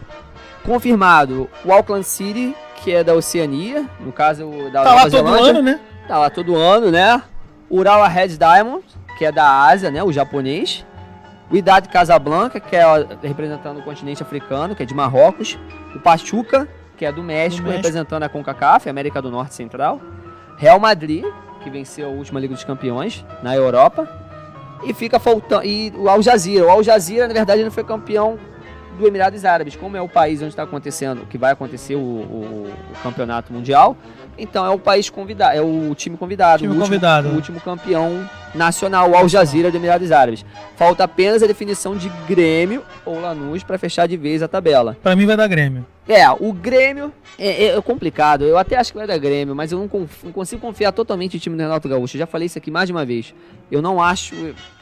confirmado o Auckland City, que é da Oceania, no caso da Nova Zelândia. Tá lá todo ano, né? Tá lá todo ano, né? O Urawa Red Diamond, que é da Ásia, né? O japonês. O Wydad Casablanca, que é representando o continente africano, que é de Marrocos. O Pachuca, que é do México, representando a CONCACAF, América do Norte e Central. Real Madrid, que venceu a última Liga dos Campeões na Europa. E fica faltando. E o Al Jazeera. O Al Jazeera, na verdade, não foi campeão do Emirados Árabes. Como é o país onde está acontecendo, que vai acontecer o campeonato mundial, então é o país convidado, é o time convidado, o último campeão nacional, o Al Jazeera do Emirados Árabes. Falta apenas a definição de Grêmio ou Lanús para fechar de vez a tabela. Para mim vai dar Grêmio. O Grêmio é complicado. Eu até acho que vai dar Grêmio, mas eu não consigo confiar totalmente no time do Renato Gaúcho. Eu já falei isso aqui mais de uma vez. Eu não acho.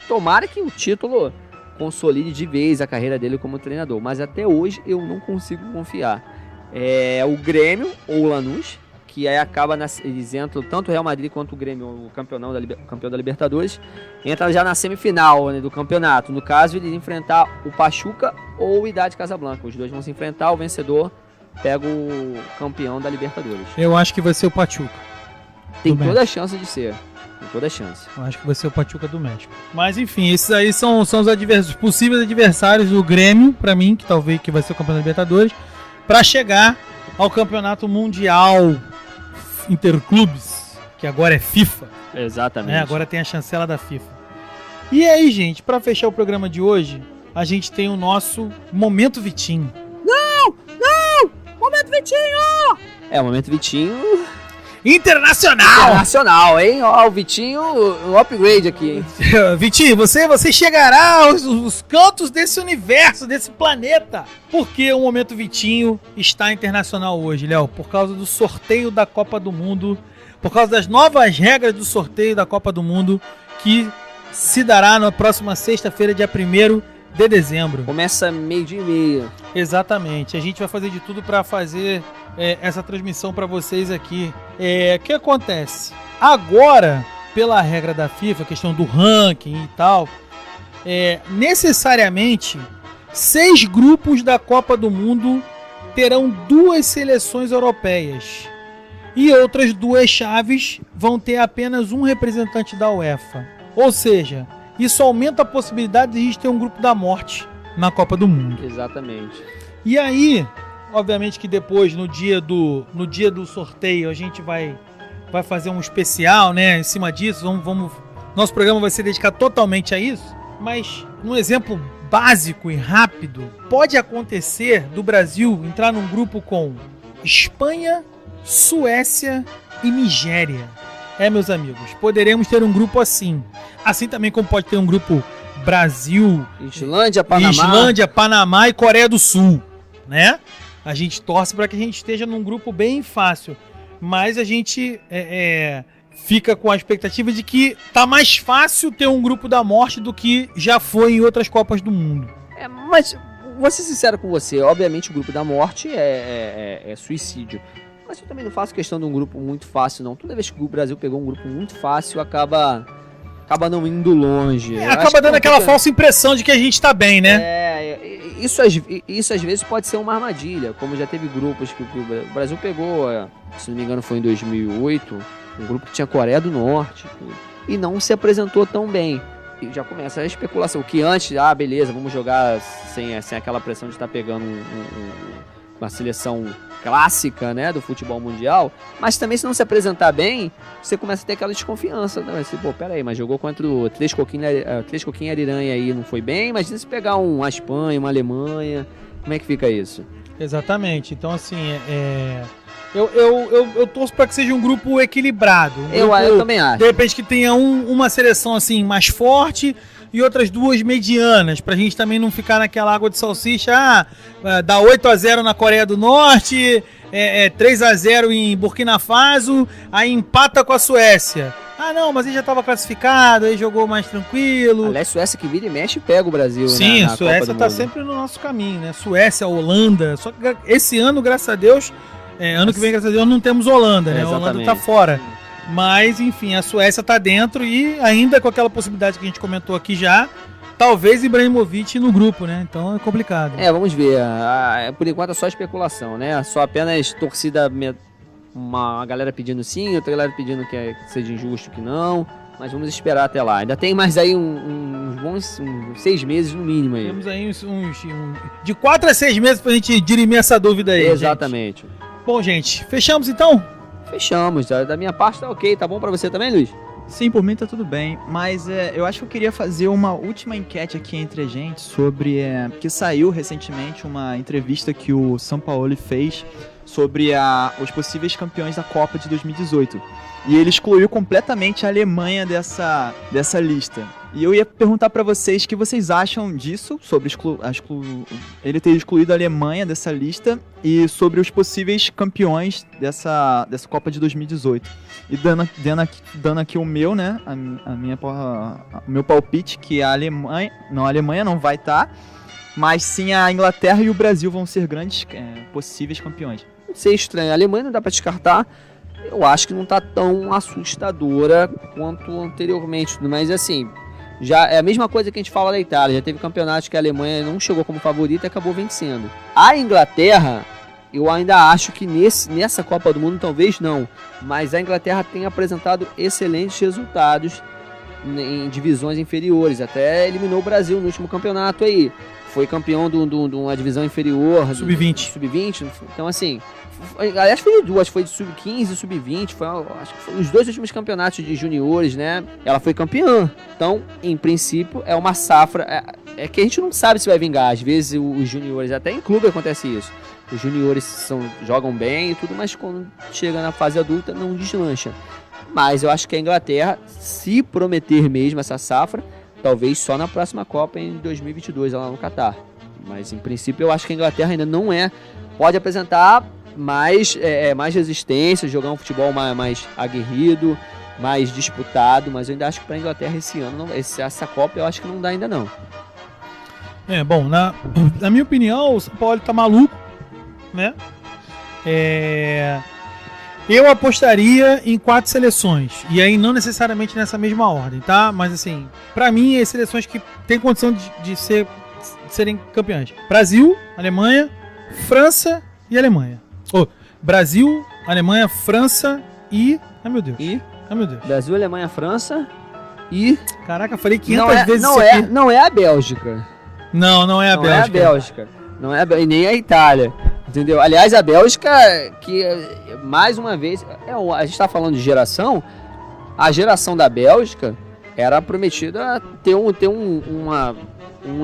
Tomara que o título consolide de vez a carreira dele como treinador. Mas até hoje eu não consigo confiar. O Grêmio ou o Lanús, que aí acaba, eles entram, tanto o Real Madrid quanto o Grêmio, o campeão da Libertadores, entra já na semifinal, né, do campeonato. No caso, ele enfrentar o Pachuca ou o Wydad Casablanca. Os dois vão se enfrentar, o vencedor pega o campeão da Libertadores. Eu acho que vai ser o Pachuca. Tem toda a chance de ser. Tem toda a chance. Eu acho que vai ser o Pachuca do México. Mas enfim, esses aí são os possíveis adversários do Grêmio, pra mim, que vai ser o campeão da Libertadores, pra chegar ao campeonato mundial Interclubes, que agora é FIFA. Exatamente. Agora tem a chancela da FIFA. E aí, gente, pra fechar o programa de hoje, a gente tem o nosso Momento Vitinho. Não! Momento Vitinho! O Momento Vitinho... Internacional, hein? Ó, o Vitinho, o upgrade aqui, hein? Vitinho, você chegará aos cantos desse universo, desse planeta. Porque o Momento Vitinho está internacional hoje, Léo, por causa do sorteio da Copa do Mundo, por causa das novas regras do sorteio da Copa do Mundo, que se dará na próxima sexta-feira, dia 1º de dezembro. Começa 12:30. Exatamente. A gente vai fazer de tudo para fazer essa transmissão para vocês aqui. O que acontece? Agora, pela regra da FIFA, a questão do ranking e tal, necessariamente 6 grupos da Copa do Mundo terão 2 seleções europeias. E outras 2 chaves vão ter apenas um representante da UEFA. Ou seja, isso aumenta a possibilidade de a gente ter um grupo da morte na Copa do Mundo. Exatamente. E aí, obviamente que depois, no dia do sorteio, a gente vai fazer um especial, né, em cima disso. Nosso programa vai ser dedicado totalmente a isso. Mas, um exemplo básico e rápido, pode acontecer do Brasil entrar num grupo com Espanha, Suécia e Nigéria. Meus amigos, poderemos ter um grupo assim. Assim também como pode ter um grupo Brasil, Islândia, Panamá e Coreia do Sul, né? A gente torce para que a gente esteja num grupo bem fácil, mas a gente fica com a expectativa de que tá mais fácil ter um grupo da morte do que já foi em outras Copas do Mundo. Mas vou ser sincero com você, obviamente o grupo da morte é suicídio. Mas eu também não faço questão de um grupo muito fácil, não. Toda vez que o Brasil pegou um grupo muito fácil, acaba não indo longe. Acaba dando aquela falsa impressão de que a gente tá bem, né? Isso às vezes pode ser uma armadilha, como já teve grupos que o Brasil pegou, se não me engano foi em 2008, um grupo que tinha Coreia do Norte, e não se apresentou tão bem. E já começa a especulação, que antes, beleza, vamos jogar sem aquela pressão de estar pegando uma seleção clássica, né, do futebol mundial, mas também se não se apresentar bem, você começa a ter aquela desconfiança, né? Você, peraí, mas jogou contra o Três Coquinhos Ariranha aí, não foi bem, mas se pegar uma Espanha, uma Alemanha, como é que fica isso? Exatamente, então assim, eu torço para que seja um grupo equilibrado. Eu também acho. De repente que tenha uma seleção assim mais forte e outras 2 medianas, pra gente também não ficar naquela água de salsicha, dá 8-0 na Coreia do Norte, 3-0 em Burkina Faso, aí empata com a Suécia. Não, mas ele já estava classificado, aí jogou mais tranquilo. Aliás, Suécia que vira e mexe pega o Brasil. Sim, na a Suécia tá sempre no nosso caminho, né? Suécia, Holanda, só que esse ano, graças a Deus, ano que vem, graças a Deus, não temos Holanda, né? A Holanda tá fora. Mas, enfim, a Suécia tá dentro e ainda com aquela possibilidade que a gente comentou aqui já, talvez Ibrahimovic no grupo, né? Então é complicado. Vamos ver. Por enquanto é só especulação, né? Só apenas torcida, uma galera pedindo sim, outra galera pedindo que seja injusto, que não. Mas vamos esperar até lá. Ainda tem mais aí uns bons 6 meses no mínimo aí. Temos aí de 4 a 6 meses pra gente dirimir essa dúvida aí. Exatamente. Gente. Bom, gente, fechamos então? Fechamos, da minha parte tá ok, tá bom pra você também, Luiz? Sim, por mim tá tudo bem, mas eu acho que eu queria fazer uma última enquete aqui entre a gente sobre que saiu recentemente uma entrevista que o Sampaoli fez sobre os possíveis campeões da Copa de 2018. E ele excluiu completamente a Alemanha dessa lista. E eu ia perguntar para vocês o que vocês acham disso, sobre ele ter excluído a Alemanha dessa lista e sobre os possíveis campeões dessa Copa de 2018. E dando aqui o meu, né, o meu palpite, que a Alemanha não vai estar, mas sim a Inglaterra e o Brasil vão ser grandes possíveis campeões. Não sei, estranho. A Alemanha não dá para descartar. Eu acho que não tá tão assustadora quanto anteriormente, mas assim, já é a mesma coisa que a gente fala da Itália. Já teve campeonatos que a Alemanha não chegou como favorita e acabou vencendo. A Inglaterra, eu ainda acho que nessa Copa do Mundo talvez não, mas a Inglaterra tem apresentado excelentes resultados em divisões inferiores, até eliminou o Brasil no último campeonato aí. Foi campeão de uma divisão inferior. Sub-20. Então, assim, aliás, foi de duas. Foi de Sub-15 e Sub-20. Acho que foi os dois últimos campeonatos de juniores, né? Ela foi campeã. Então, em princípio, é uma safra. É que a gente não sabe se vai vingar. Às vezes, os juniores, até em clube acontece isso. Os juniores jogam bem e tudo, mas quando chega na fase adulta, não deslancha. Mas eu acho que a Inglaterra, se prometer mesmo essa safra, talvez só na próxima Copa em 2022, lá no Catar. Mas, em princípio, eu acho que a Inglaterra ainda não pode apresentar mais resistência, jogar um futebol mais aguerrido, mais disputado, mas eu ainda acho que para a Inglaterra esse ano, essa Copa, eu acho que não dá ainda não. Bom, na minha opinião, o São Paulo tá maluco, né? Eu apostaria em 4 seleções, e aí não necessariamente nessa mesma ordem, tá? Mas assim, pra mim, as seleções que têm condição de serem campeãs: Brasil, Alemanha, França e Alemanha. Brasil, Alemanha, França e... Ai, meu Deus. Brasil, Alemanha, França e... Caraca, falei 500 vezes Não é a Bélgica. Não é a Bélgica. Não é e nem a Itália. Entendeu? Aliás, a Bélgica, que mais uma vez, a gente está falando de geração, a geração da Bélgica era prometida ter um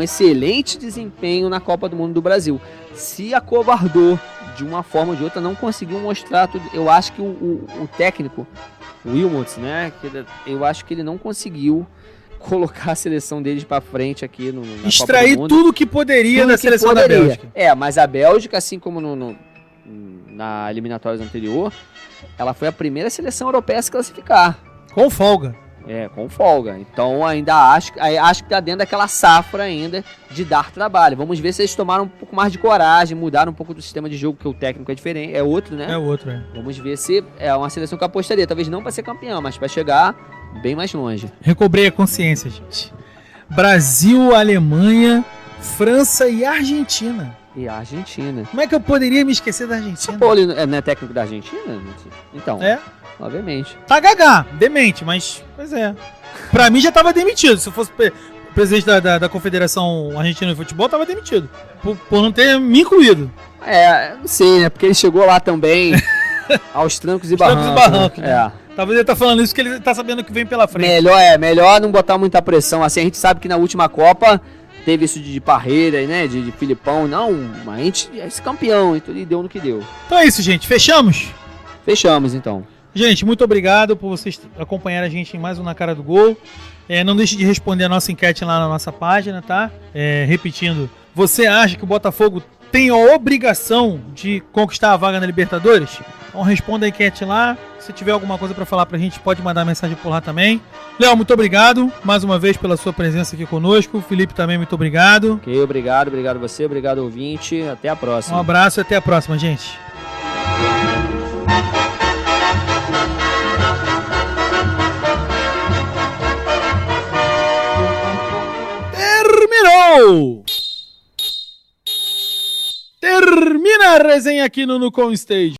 excelente desempenho na Copa do Mundo do Brasil. Se acovardou de uma forma ou de outra, não conseguiu mostrar tudo. Eu acho que o técnico, o Wilmots, né, eu acho que ele não conseguiu colocar a seleção deles pra frente aqui na extrair Copa do Mundo. Tudo que poderia da seleção da Bélgica. Mas a Bélgica, assim como na eliminatórias anterior, ela foi a primeira seleção europeia a se classificar. Com folga. Com folga. Então ainda acho que tá dentro daquela safra ainda de dar trabalho. Vamos ver se eles tomaram um pouco mais de coragem, mudaram um pouco do sistema de jogo, que o técnico é diferente, é outro, né? Vamos ver se é uma seleção que eu apostaria, talvez não para ser campeão, mas para chegar bem mais longe. Recobrei a consciência, gente. Brasil, Alemanha, França e Argentina. Como é que eu poderia me esquecer da Argentina? Pô, ele não é técnico da Argentina? Então, obviamente. Tá gagá, demente, mas... Pois é. Pra mim já tava demitido. Se eu fosse presidente da Confederação Argentina de Futebol, tava demitido. Por não ter me incluído. Não sei, né? Porque ele chegou lá também aos trancos e barrancos. Né? Talvez ele tá falando isso porque ele tá sabendo que vem pela frente. Melhor não botar muita pressão. Assim, a gente sabe que na última Copa teve isso de Parreira, né? De Filipão. Não, mas a gente é esse campeão. Então ele deu no que deu. Então é isso, gente. Fechamos? Fechamos, então. Gente, muito obrigado por vocês acompanharem a gente em mais um Na Cara do Gol. Não deixe de responder a nossa enquete lá na nossa página, tá? Repetindo, você acha que o Botafogo tem a obrigação de conquistar a vaga na Libertadores? Então responda a enquete lá. Se tiver alguma coisa pra falar pra gente, pode mandar mensagem por lá também. Léo, muito obrigado mais uma vez pela sua presença aqui conosco. Felipe também, muito obrigado. Ok, obrigado você, obrigado ouvinte. Até a próxima. Um abraço e até a próxima, gente. Termina a resenha aqui no Com Stage.